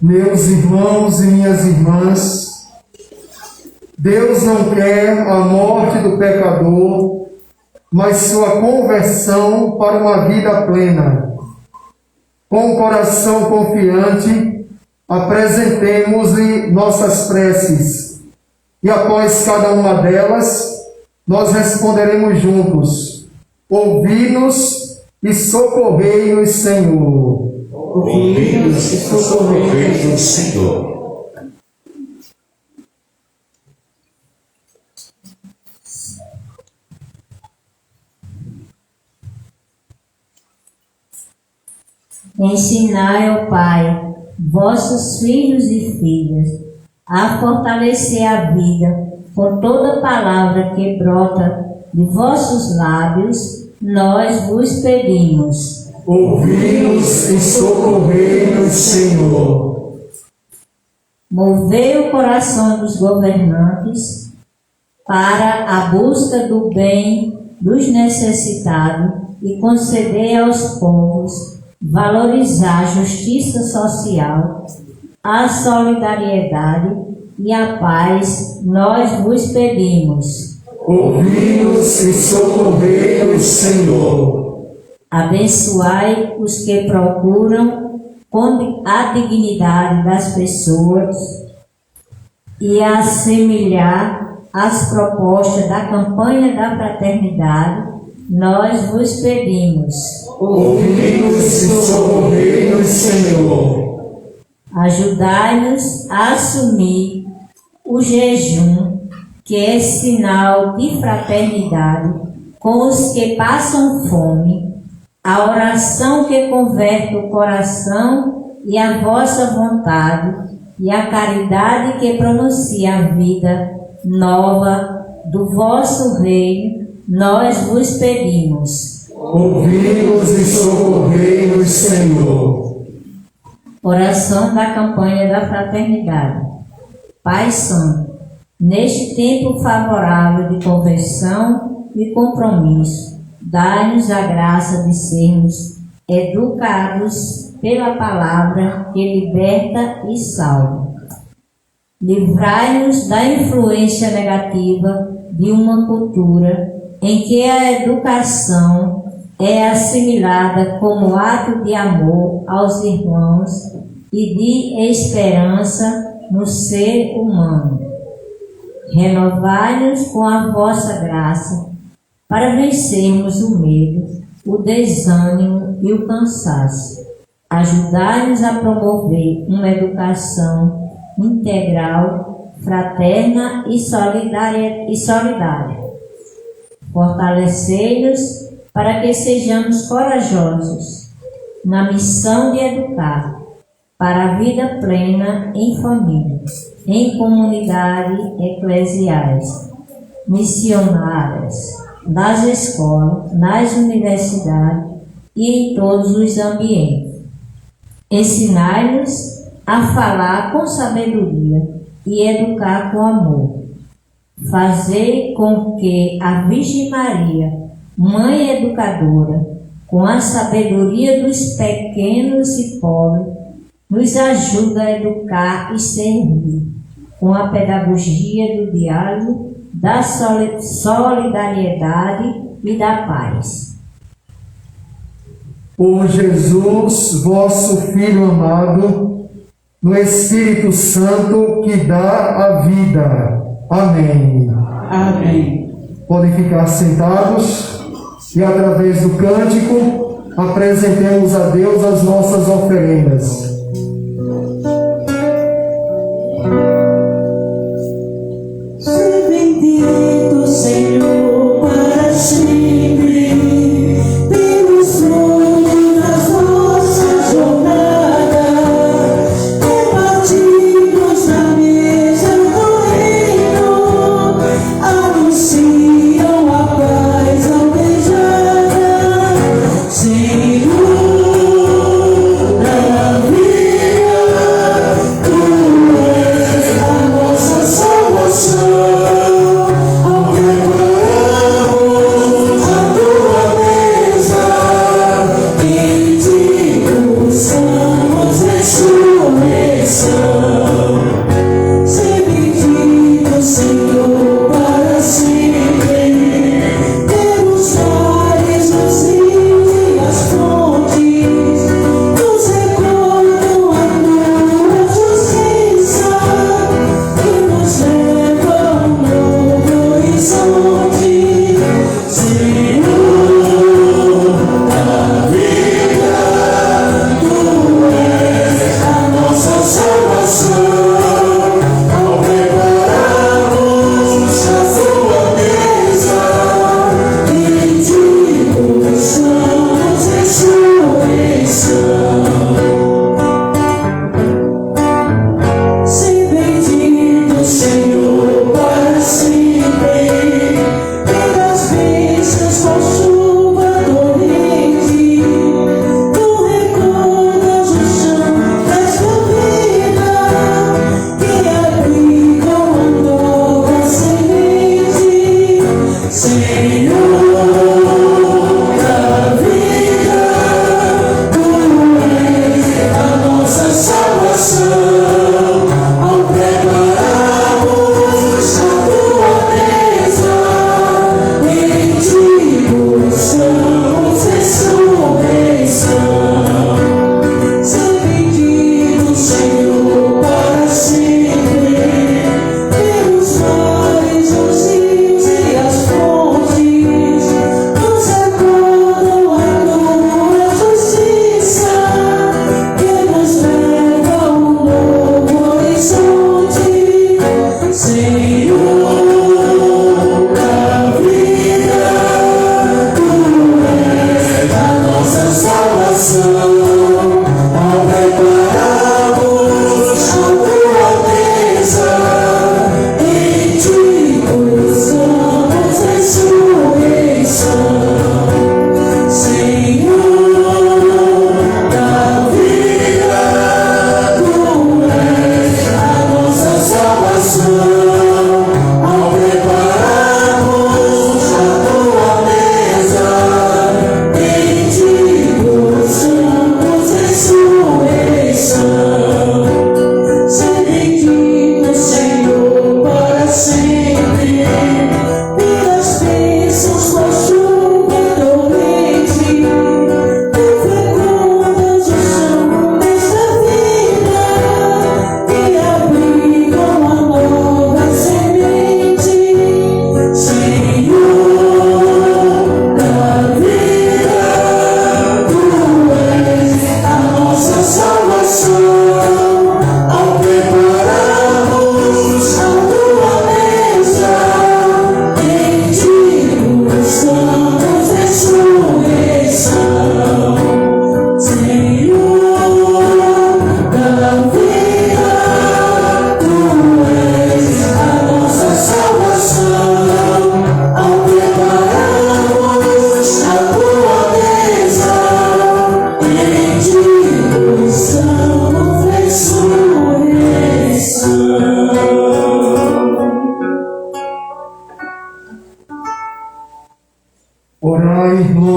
Meus irmãos e minhas irmãs, Deus não quer a morte do pecador, mas sua conversão para uma vida plena. Com o coração confiante, apresentemos-lhe nossas preces, e após cada uma delas, nós responderemos juntos: ouvi-nos e socorrei-nos, Senhor. Ouvi-nos e socorrei-nos, Senhor. Ensinai, ó Pai, vossos filhos e filhas, a fortalecer a vida por toda palavra que brota de vossos lábios, nós vos pedimos. Ouvi-nos e socorrei-nos, Senhor. Movei o coração dos governantes para a busca do bem dos necessitados e concedei aos povos valorizar a justiça social, a solidariedade e a paz, nós vos pedimos. Ouvi-nos e socorrei-nos, Senhor. Abençoai os que procuram com a dignidade das pessoas e assemelhar as propostas da campanha da fraternidade, nós vos pedimos. Ouvi-nos e socorrei-nos, Senhor. Ajudai-nos a assumir o jejum, que é sinal de fraternidade com os que passam fome, a oração que converte o coração e a vossa vontade, e a caridade que pronuncia a vida nova do vosso reino, nós vos pedimos. Ouvi-nos e socorrei-nos, Senhor. Oração da campanha da fraternidade. Pai Santo, neste tempo favorável de conversão e compromisso, dai-nos a graça de sermos educados pela palavra que liberta e salva. Livrai-nos da influência negativa de uma cultura em que a educação é assimilada como ato de amor aos irmãos e de esperança no ser humano. Renovai-nos com a vossa graça para vencermos o medo, o desânimo e o cansaço. Ajudai-nos a promover uma educação integral, fraterna e solidária. Fortalecei-nos para que sejamos corajosos na missão de educar para a vida plena em família, em comunidades eclesiais, missionárias, nas escolas, nas universidades e em todos os ambientes. Ensinai-nos a falar com sabedoria e educar com amor. Fazer com que a Virgem Maria, Mãe Educadora, com a sabedoria dos pequenos e pobres, nos ajude a educar e servir, com a pedagogia do diálogo, da solidariedade e da paz. Por Jesus, vosso Filho amado, no Espírito Santo que dá a vida. Amém. Amém. Podem ficar sentados e, através do cântico, apresentemos a Deus as nossas oferendas. Ser bendito, Senhor, para sempre, pelos frutos das nossas jornadas, repartidos na mesa do reino, anunciam a paz almejada. Senhor, da vida.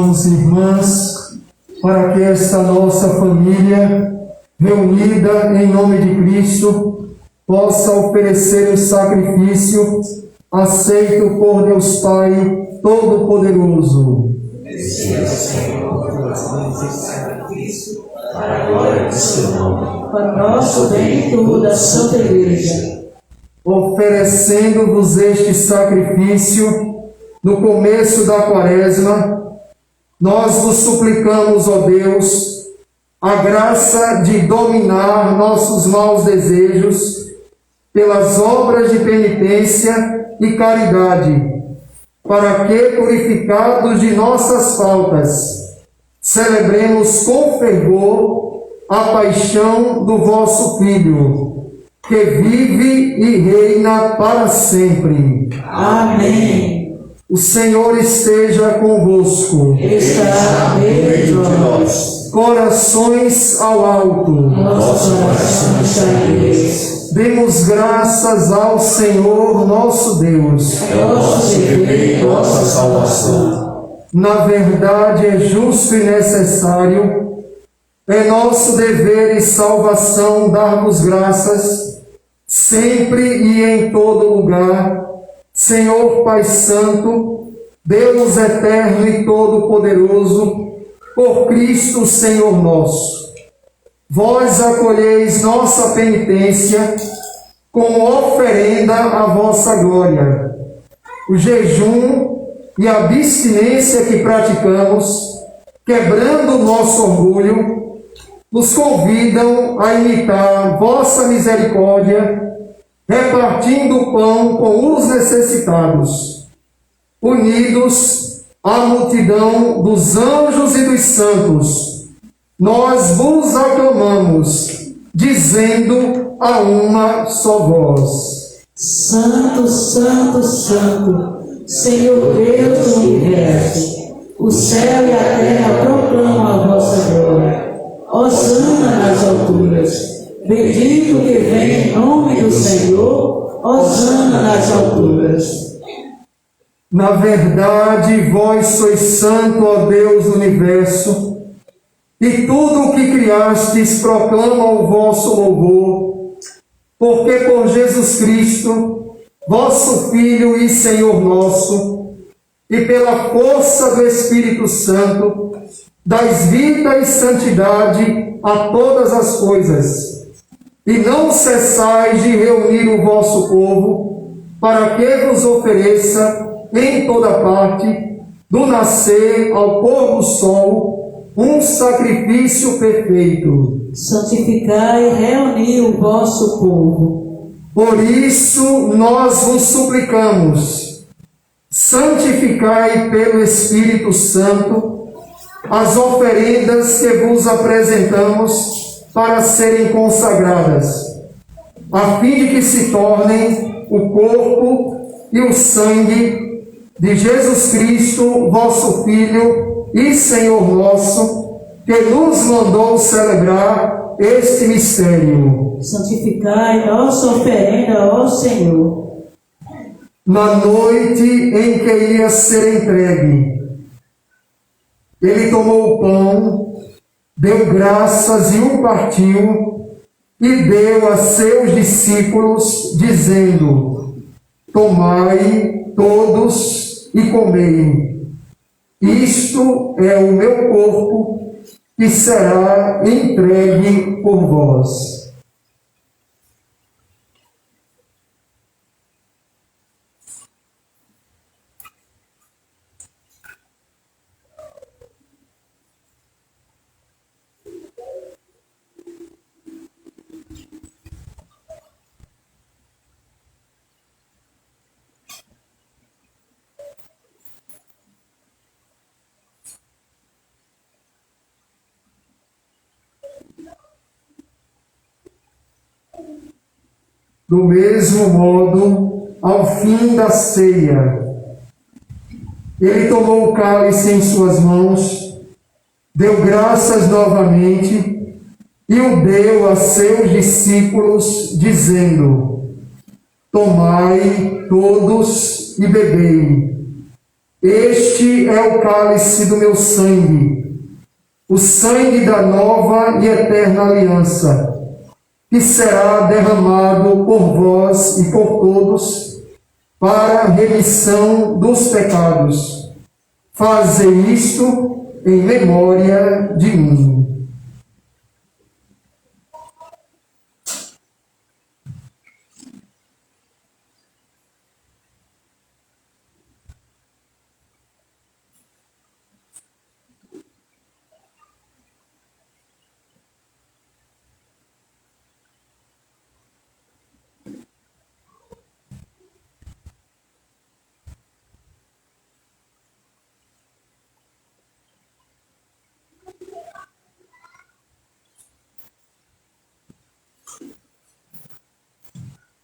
irmãos e irmãs, para que esta nossa família, reunida em nome de Cristo, possa oferecer o sacrifício aceito por Deus Pai Todo-Poderoso. Para a glória do seu nome, para o nosso bem e toda a Santa Igreja. Oferecendo-vos este sacrifício no começo da Quaresma, nós vos suplicamos, ó Deus, a graça de dominar nossos maus desejos pelas obras de penitência e caridade, para que, purificados de nossas faltas, celebremos com fervor a paixão do vosso Filho, que vive e reina para sempre. Amém. O Senhor esteja convosco. Está no meio de nós. Corações ao alto. Nosso coração está em Deus. Demos graças ao Senhor nosso Deus. É nosso dever e nossa salvação. Na verdade, é justo e necessário, é nosso dever e salvação dar-vos graças, sempre e em todo lugar, Senhor Pai Santo, Deus eterno e todo-poderoso, por Cristo Senhor nosso. Vós acolheis nossa penitência como oferenda à vossa glória. O jejum e a abstinência que praticamos, quebrando o nosso orgulho, nos convidam a imitar vossa misericórdia, repartindo o pão com os necessitados, unidos à multidão dos anjos e dos santos. Nós vos aclamamos, dizendo a uma só voz: Santo, Santo, Santo, Senhor Deus do universo, o céu e a terra proclamam a vossa glória. Hosana nas alturas. Bendito que vem em nome do Senhor. Hosana nas alturas. Na verdade, vós sois santo, ó Deus do universo, e tudo o que criastes proclama o vosso louvor, porque por Jesus Cristo, vosso Filho e Senhor nosso, e pela força do Espírito Santo, dais vida e santidade a todas as coisas, e não cessais de reunir o vosso povo, para que vos ofereça em toda parte, do nascer ao pôr do sol, um sacrifício perfeito. Santificai e reuni o vosso povo. Por isso nós vos suplicamos, santificai pelo Espírito Santo as oferendas que vos apresentamos para serem consagradas, a fim de que se tornem o corpo e o sangue de Jesus Cristo, vosso Filho e Senhor nosso, que nos mandou celebrar este mistério. Santificai nossa oferenda ao Senhor. Na noite em que ia ser entregue, ele tomou o pão, deu graças e o partiu, e deu a seus discípulos, dizendo: tomai todos e comei. Isto é o meu corpo, que será entregue por vós. Do mesmo modo, ao fim da ceia, ele tomou o cálice em suas mãos, deu graças novamente e o deu a seus discípulos, dizendo: tomai todos e bebei. Este é o cálice do meu sangue, o sangue da nova e eterna aliança, que será derramado por vós e por todos para a remissão dos pecados. Fazei isto em memória de mim.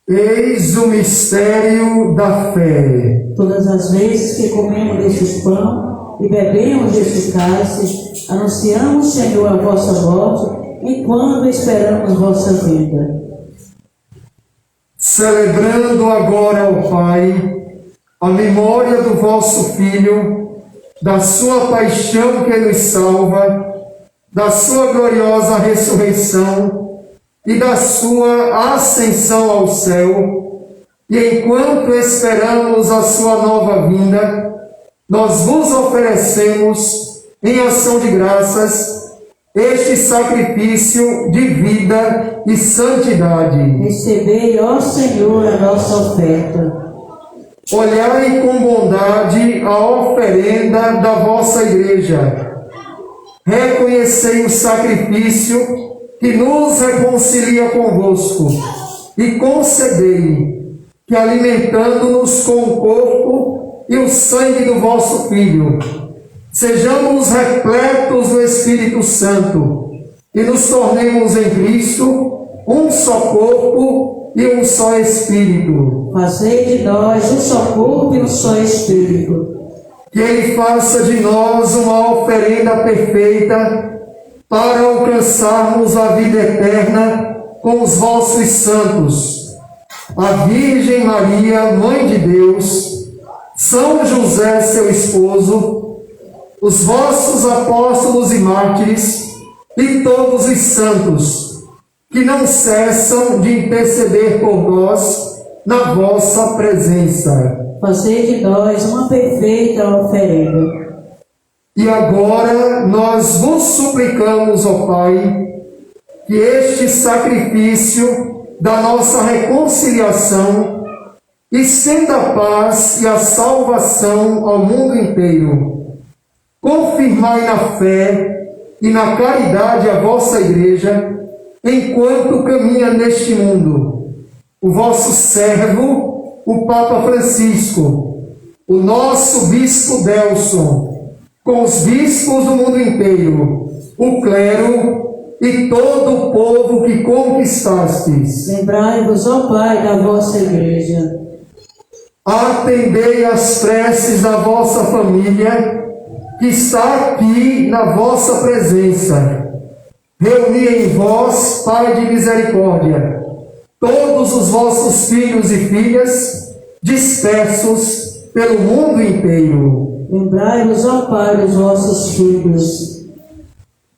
Eis o mistério da fé. Todas as vezes que comemos deste pão e bebemos deste cálice, anunciamos, Senhor, a vossa morte, enquanto esperamos vossa vinda. Celebrando agora, ó Pai, a memória do vosso Filho, da sua paixão que nos salva, da sua gloriosa ressurreição e da sua ascensão ao céu, e enquanto esperamos a sua nova vinda, nós vos oferecemos, em ação de graças, este sacrifício de vida e santidade. Recebei, ó Senhor, a nossa oferta. Olhai com bondade a oferenda da vossa igreja. Reconhecei o sacrifício que nos reconcilia convosco e concedei que, alimentando-nos com o corpo e o sangue do vosso Filho, sejamos repletos do Espírito Santo e nos tornemos em Cristo um só corpo e um só Espírito. Fazei de nós um só corpo e um só Espírito. Que Ele faça de nós uma oferenda perfeita para alcançarmos a vida eterna com os vossos santos, a Virgem Maria, Mãe de Deus, São José, seu esposo, os vossos apóstolos e mártires e todos os santos, que não cessam de interceder por nós na vossa presença. Fazei de nós uma perfeita oferenda. E agora nós vos suplicamos, ó Pai, que este sacrifício da nossa reconciliação estenda a paz e a salvação ao mundo inteiro. Confirmai na fé e na caridade a vossa Igreja, enquanto caminha neste mundo, o vosso servo, o Papa Francisco, o nosso Bispo Delson, com os bispos do mundo inteiro, o clero e todo o povo que conquistastes. Lembrai-vos, ó Pai, da vossa Igreja. Atendei às preces da vossa família, que está aqui na vossa presença. Reuni em vós, Pai de misericórdia, todos os vossos filhos e filhas, dispersos pelo mundo inteiro. Lembrai-vos, ó Pai, dos vossos filhos.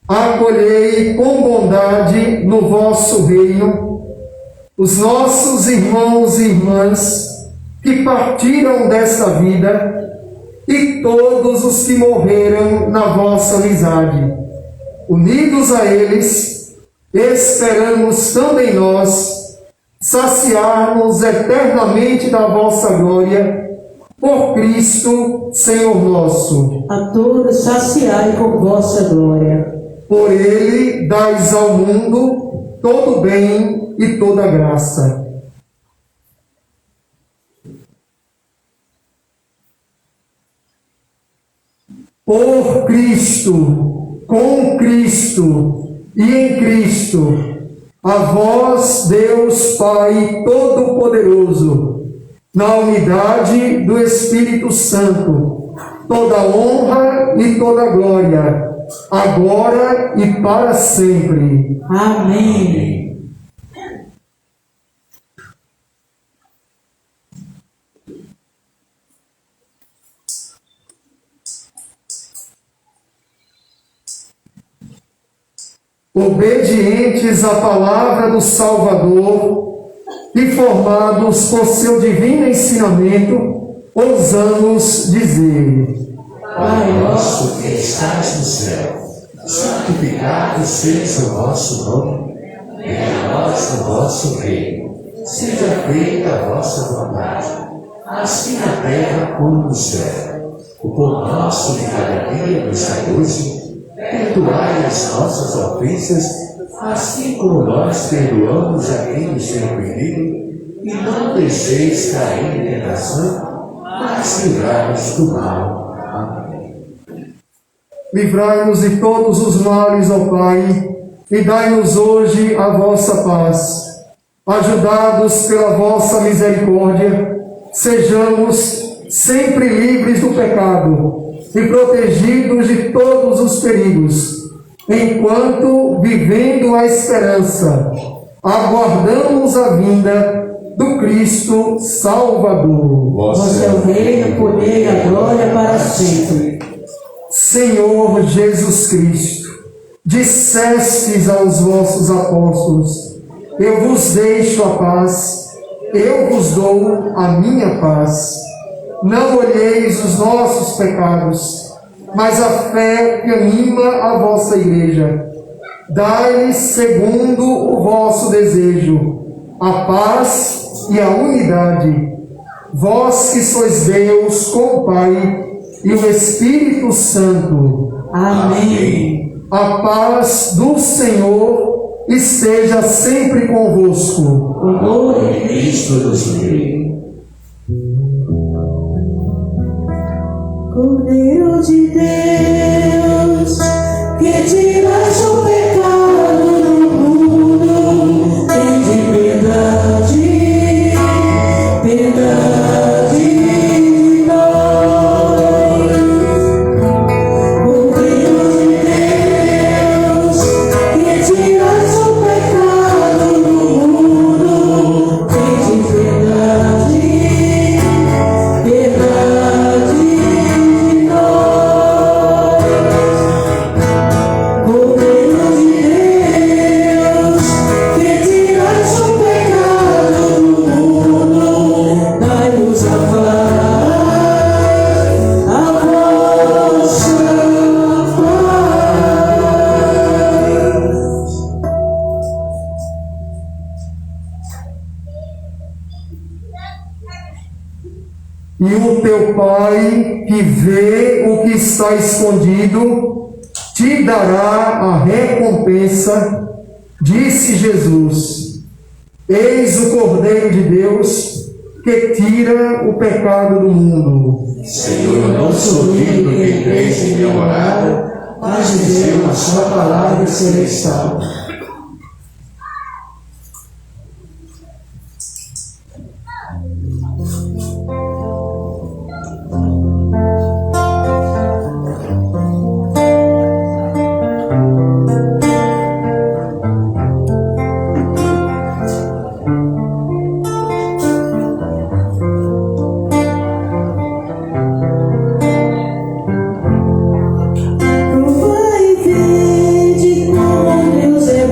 Acolhei com bondade no vosso reino os nossos irmãos e irmãs que partiram desta vida e todos os que morreram na vossa amizade. Unidos a eles, esperamos também nós saciar-nos eternamente da vossa glória, por Cristo, Senhor nosso. A todos saciai com vossa glória. Por Ele dais ao mundo todo bem e toda graça. Por Cristo, com Cristo e em Cristo, a vós, Deus Pai Todo-Poderoso, na unidade do Espírito Santo, toda honra e toda glória, agora e para sempre. Amém. obedientes à palavra do Salvador e formados por seu divino ensinamento, ousamos dizer: Pai nosso que estás no céu, santificado seja o vosso nome, venha a nós o vosso reino, seja feita a vossa vontade, assim na terra como no céu. O pão nosso de cada dia nos dai hoje, perdoai as nossas ofensas, assim como nós perdoamos a quem nos tem ofendido, e não deixeis cair em tentação, mas livrai-nos do mal. Amém. Livrai-nos de todos os males, ó Pai, e dai-nos hoje a vossa paz. Ajudados pela vossa misericórdia, sejamos sempre livres do pecado e protegidos de todos os perigos, enquanto, vivendo a esperança, aguardamos a vinda do Cristo Salvador. Vosso é o reino, o poder e a glória para sempre. Senhor Jesus Cristo, dissestes aos vossos apóstolos: eu vos deixo a paz, eu vos dou a minha paz. Não olheis os nossos pecados, mas a fé que anima a vossa igreja. Dai-lhes, segundo o vosso desejo, a paz e a unidade. Vós que sois Deus com o Pai e o Espírito Santo. Amém. A paz do Senhor esteja sempre convosco. O glória de Cristo nos livre. Cordeiro de Deus, que tiras o pecado do mundo, tende piedade, piedade de nós. Cordeiro de Deus, que tiras o pecado do mundo, tende piedade, piedade. E o teu Pai, que vê o que está escondido, te dará a recompensa, disse Jesus. Eis o Cordeiro de Deus, que tira o pecado do mundo. Senhor, eu não sou digno que entreis em minha morada, mas dizer uma só palavra e serei salvo. Vai ver de como Deus é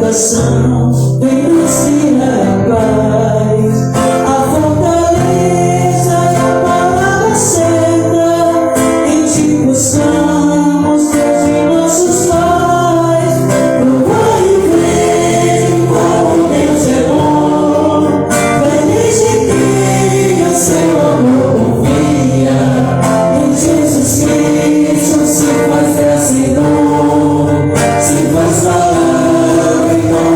coração, vem nos guiar em paz. A fortaleza e a palavra certa, em ti buscamos, Deus e nossos pais. Prova e vem como Deus é bom, feliz de quem o seu amor confia. Em Jesus Cristo se faz graça e dom, se faz palavra e não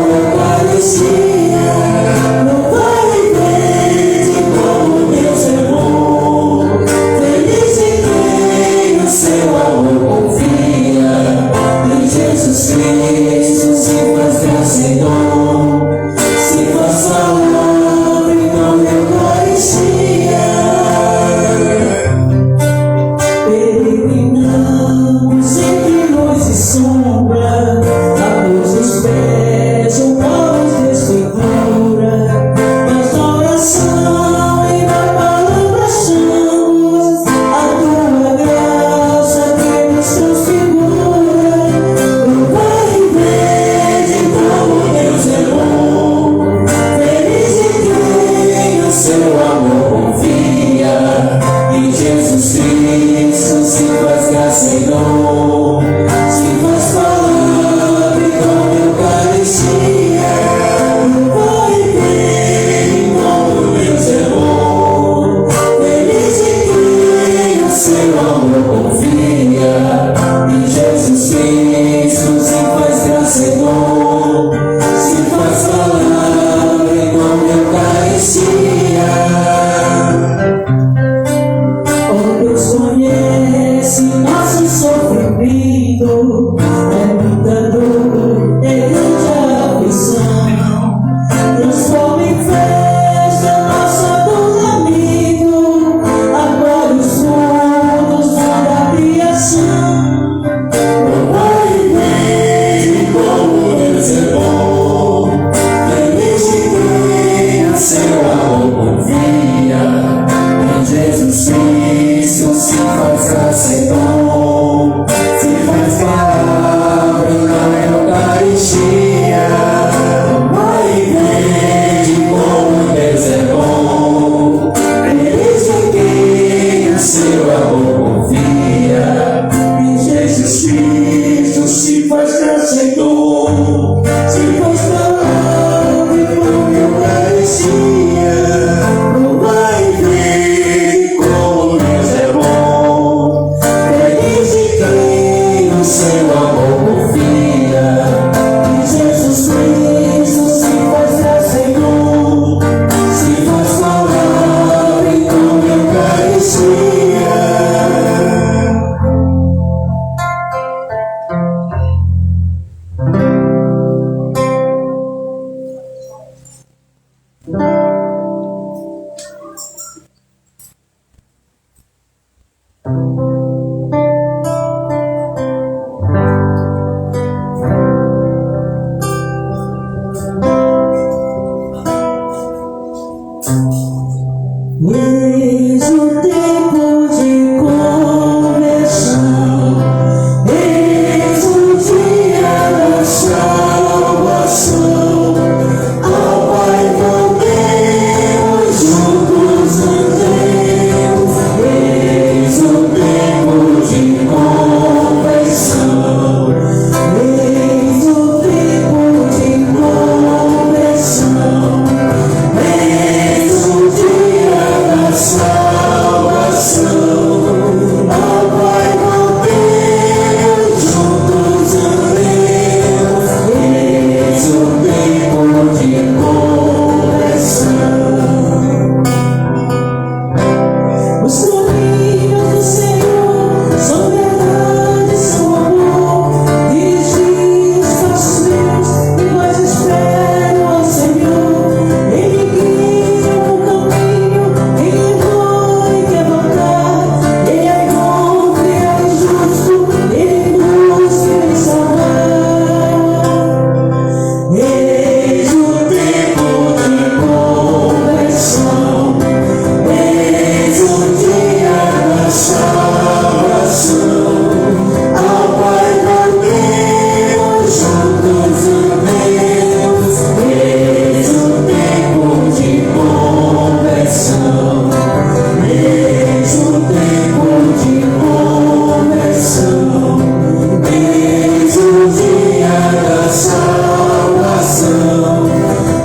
salvação.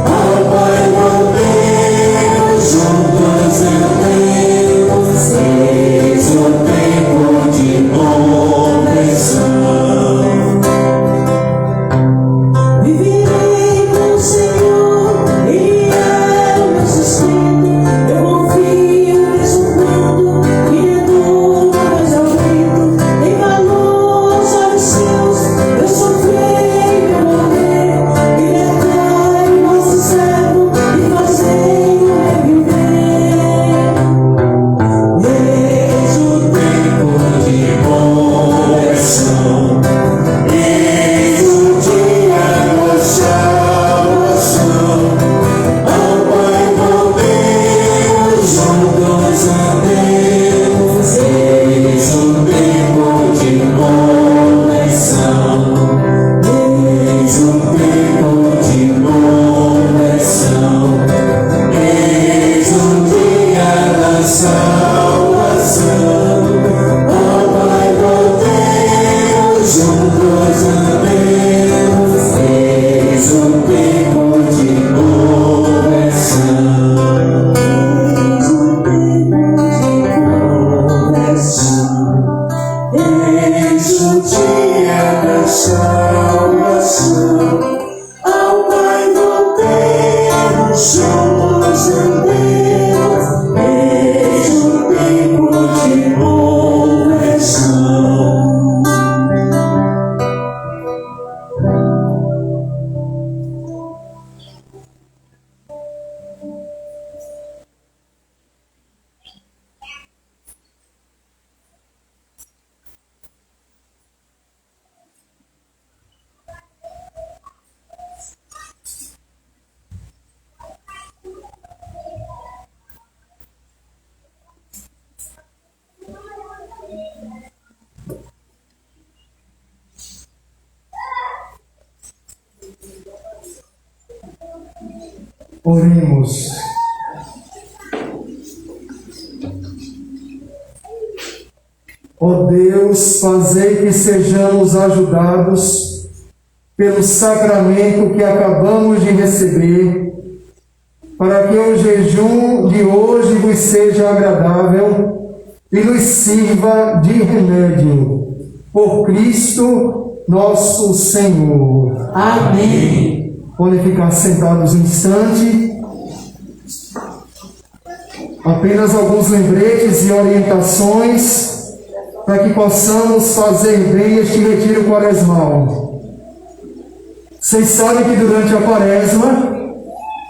Ao Pai voltemos, juntos andemos, eis o tempo de conversão. Viverei com o Senhor, Ele é o meu sustento. Eu confio, exultando, e redor mais ao vento. Tem valor aos olhos seus, eu sofrei pra morrer. Libertai vosso servo e fazei-o reviver. Eis o tempo de conversão. Eis o dia da salvação. Ao Pai voltemos, juntos andemos, eis o tempo de conversão. Eis o tempo de conversão. Eis o dia da salvação. Ao Pai voltemos, juntos andemos, eis o tempo de conversão. Eis o dia da salvação. Ao Pai voltemos, juntos andemos, eis o tempo de conversão. Oremos. Ó Deus, fazei que sejamos ajudados pelo sacramento que acabamos de receber, para que o jejum de hoje vos seja agradável e nos sirva de remédio. Por Cristo nosso Senhor. Amém. Podem ficar sentados um instante. Apenas alguns lembretes e orientações para que possamos fazer bem este retiro quaresmal. Vocês sabem que durante a quaresma,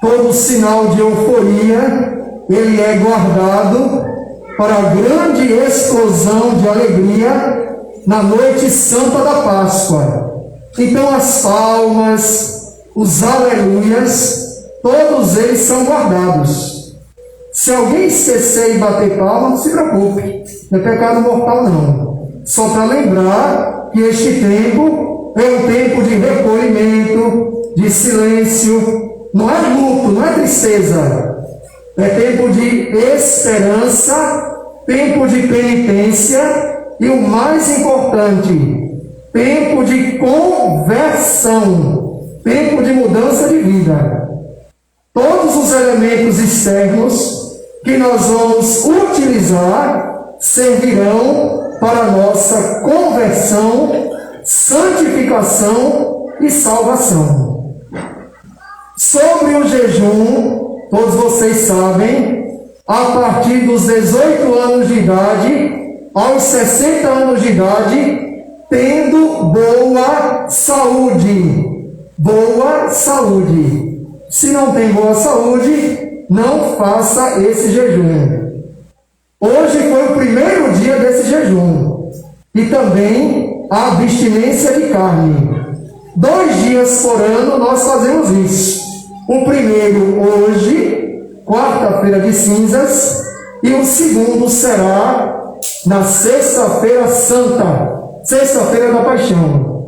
todo sinal de euforia, ele é guardado para a grande explosão de alegria na noite santa da Páscoa. Então as palmas, os aleluias, todos eles são guardados. Se alguém esquecer e bater palma, não se preocupe, não é pecado mortal não. Só para lembrar que este tempo é um tempo de recolhimento, de silêncio, não é luto, não é tristeza, é tempo de esperança, tempo de penitência e o mais importante, tempo de conversão, tempo de mudança de vida. Todos os elementos externos que nós vamos utilizar servirão para a nossa conversão, santificação e salvação. Sobre o jejum, todos vocês sabem, a partir dos 18 anos de idade aos 60 anos de idade, tendo boa saúde. Boa saúde. Se não tem boa saúde, não faça esse jejum. Hoje foi o primeiro dia desse jejum. E também a abstinência de carne. 2 dias por ano nós fazemos isso. O primeiro hoje, quarta-feira de cinzas, e o segundo será na sexta-feira santa, sexta-feira da paixão.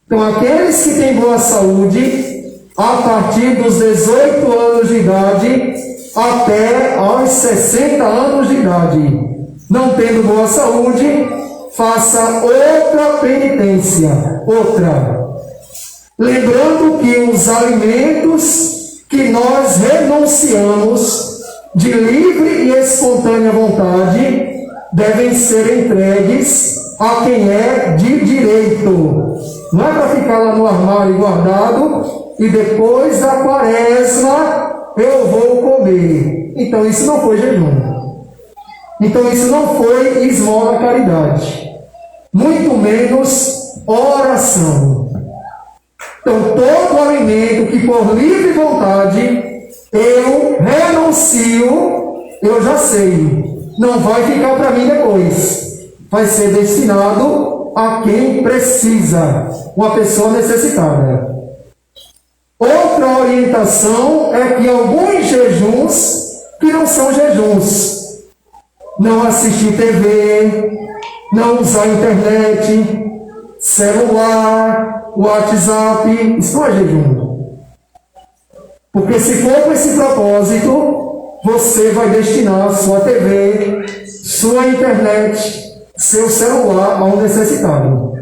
Então aqueles que têm boa saúde, a partir dos 18 anos de idade até aos 60 anos de idade, não tendo boa saúde, faça outra penitência, outra. lembrando que os alimentos que nós renunciamos de livre e espontânea vontade devem ser entregues a quem é de direito. Não é para ficar lá no armário guardado e depois da quaresma eu vou comer. Então isso não foi jejum. Então isso não foi esmola caridade. Muito menos oração. Então todo alimento que por livre vontade eu renuncio, eu já sei. Não vai ficar para mim depois. Vai ser destinado a quem precisa, uma pessoa necessitada. Outra orientação é que alguns jejuns que não são jejuns, não assistir TV, não usar internet, celular, WhatsApp, isso não é jejum. Porque se for com esse propósito, você vai destinar sua TV, sua internet, seu celular a um necessitado.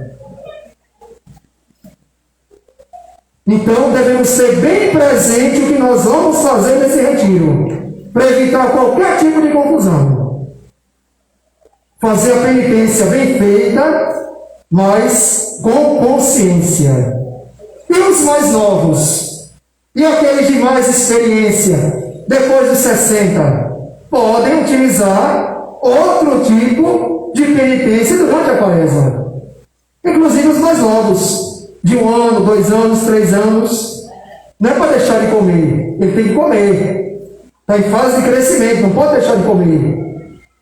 Então devemos ser bem presente o que nós vamos fazer nesse retiro, para evitar qualquer tipo de confusão. Fazer a penitência bem feita, mas com consciência. E os mais novos? E aqueles de mais experiência? Depois dos 60, podem utilizar outro tipo de penitência durante a quaresma. Inclusive os mais novos, de 1 ano, 2 anos, 3 anos. Não é para deixar de comer, ele tem que comer. Está em fase de crescimento, não pode deixar de comer.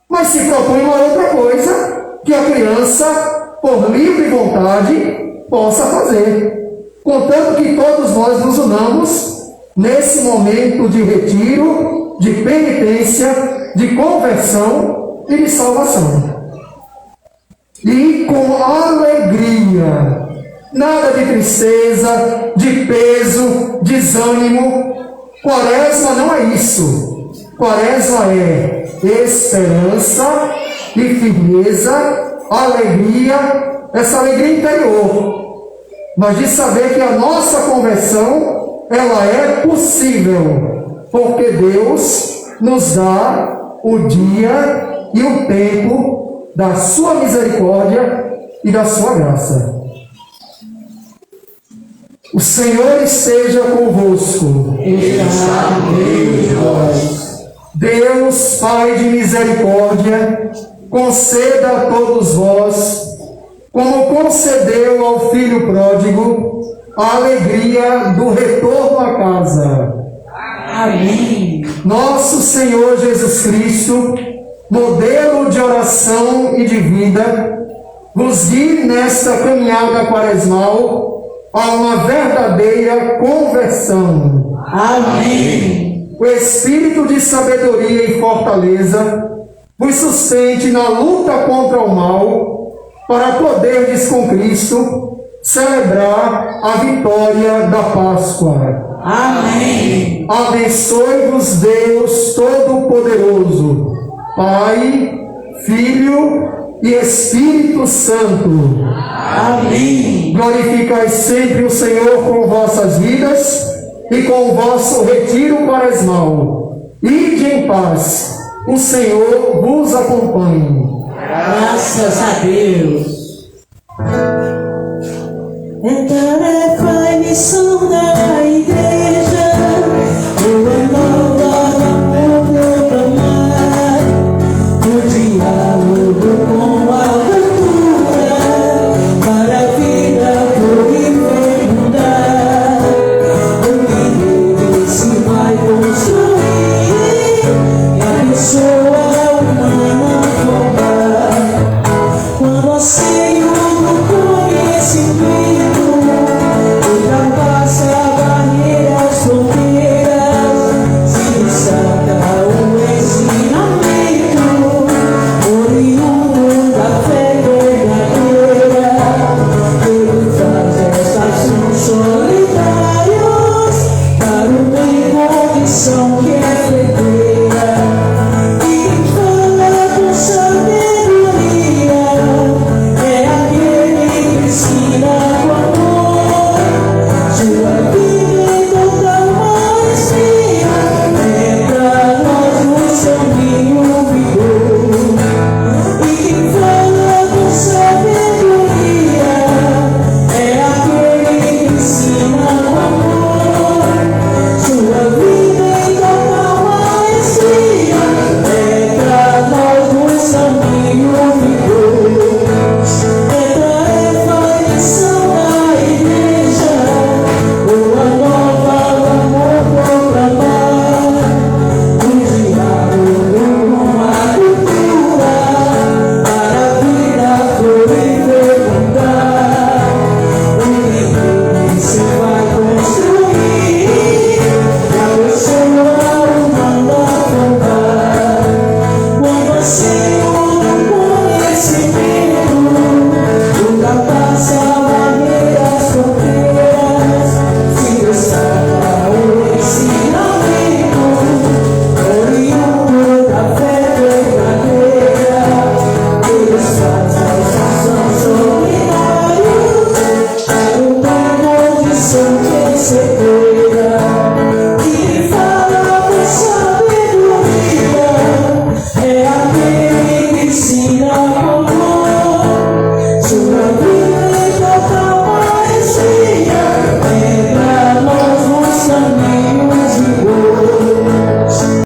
Mas se propõe uma outra coisa que a criança, por livre vontade, possa fazer. Contanto que todos nós nos unamos nesse momento de retiro, de penitência, de conversão e de salvação. E com alegria, nada de tristeza, de peso, desânimo. Quaresma não é isso. Quaresma é esperança e firmeza, alegria, essa alegria interior, mas de saber que a nossa conversão ela é possível, porque Deus nos dá o dia e o tempo da sua misericórdia e da sua graça. O Senhor esteja convosco. Está no meio de nós. Deus, Pai de misericórdia, conceda a todos vós, como concedeu ao filho pródigo, a alegria do retorno à casa. Amém. Nosso Senhor Jesus Cristo, modelo de oração e de vida, vos guie nesta caminhada quaresmal a uma verdadeira conversão. Amém. O Espírito de sabedoria e fortaleza vos sustente na luta contra o mal, para poderdes com Cristo celebrar a vitória da Páscoa. Amém. Abençoe-vos Deus Todo-Poderoso, Pai, Filho e Espírito Santo. Amém. Glorificai sempre o Senhor com vossas vidas e com o vosso retiro quaresmal. Ide em paz, o Senhor vos acompanhe. Graças a Deus. É tarefa e missão da igreja, o nova amor proclamar, o diálogo com a cultura, para a vida por mudar. O que se vai construir é a pessoa humana formar. Quando a Senhor conhecimento ultrapassa barreiras, fronteiras, se destaca o ensinamento oriundo da fé verdadeira. Ele traz estas mãos solidárias para o bem e convicção.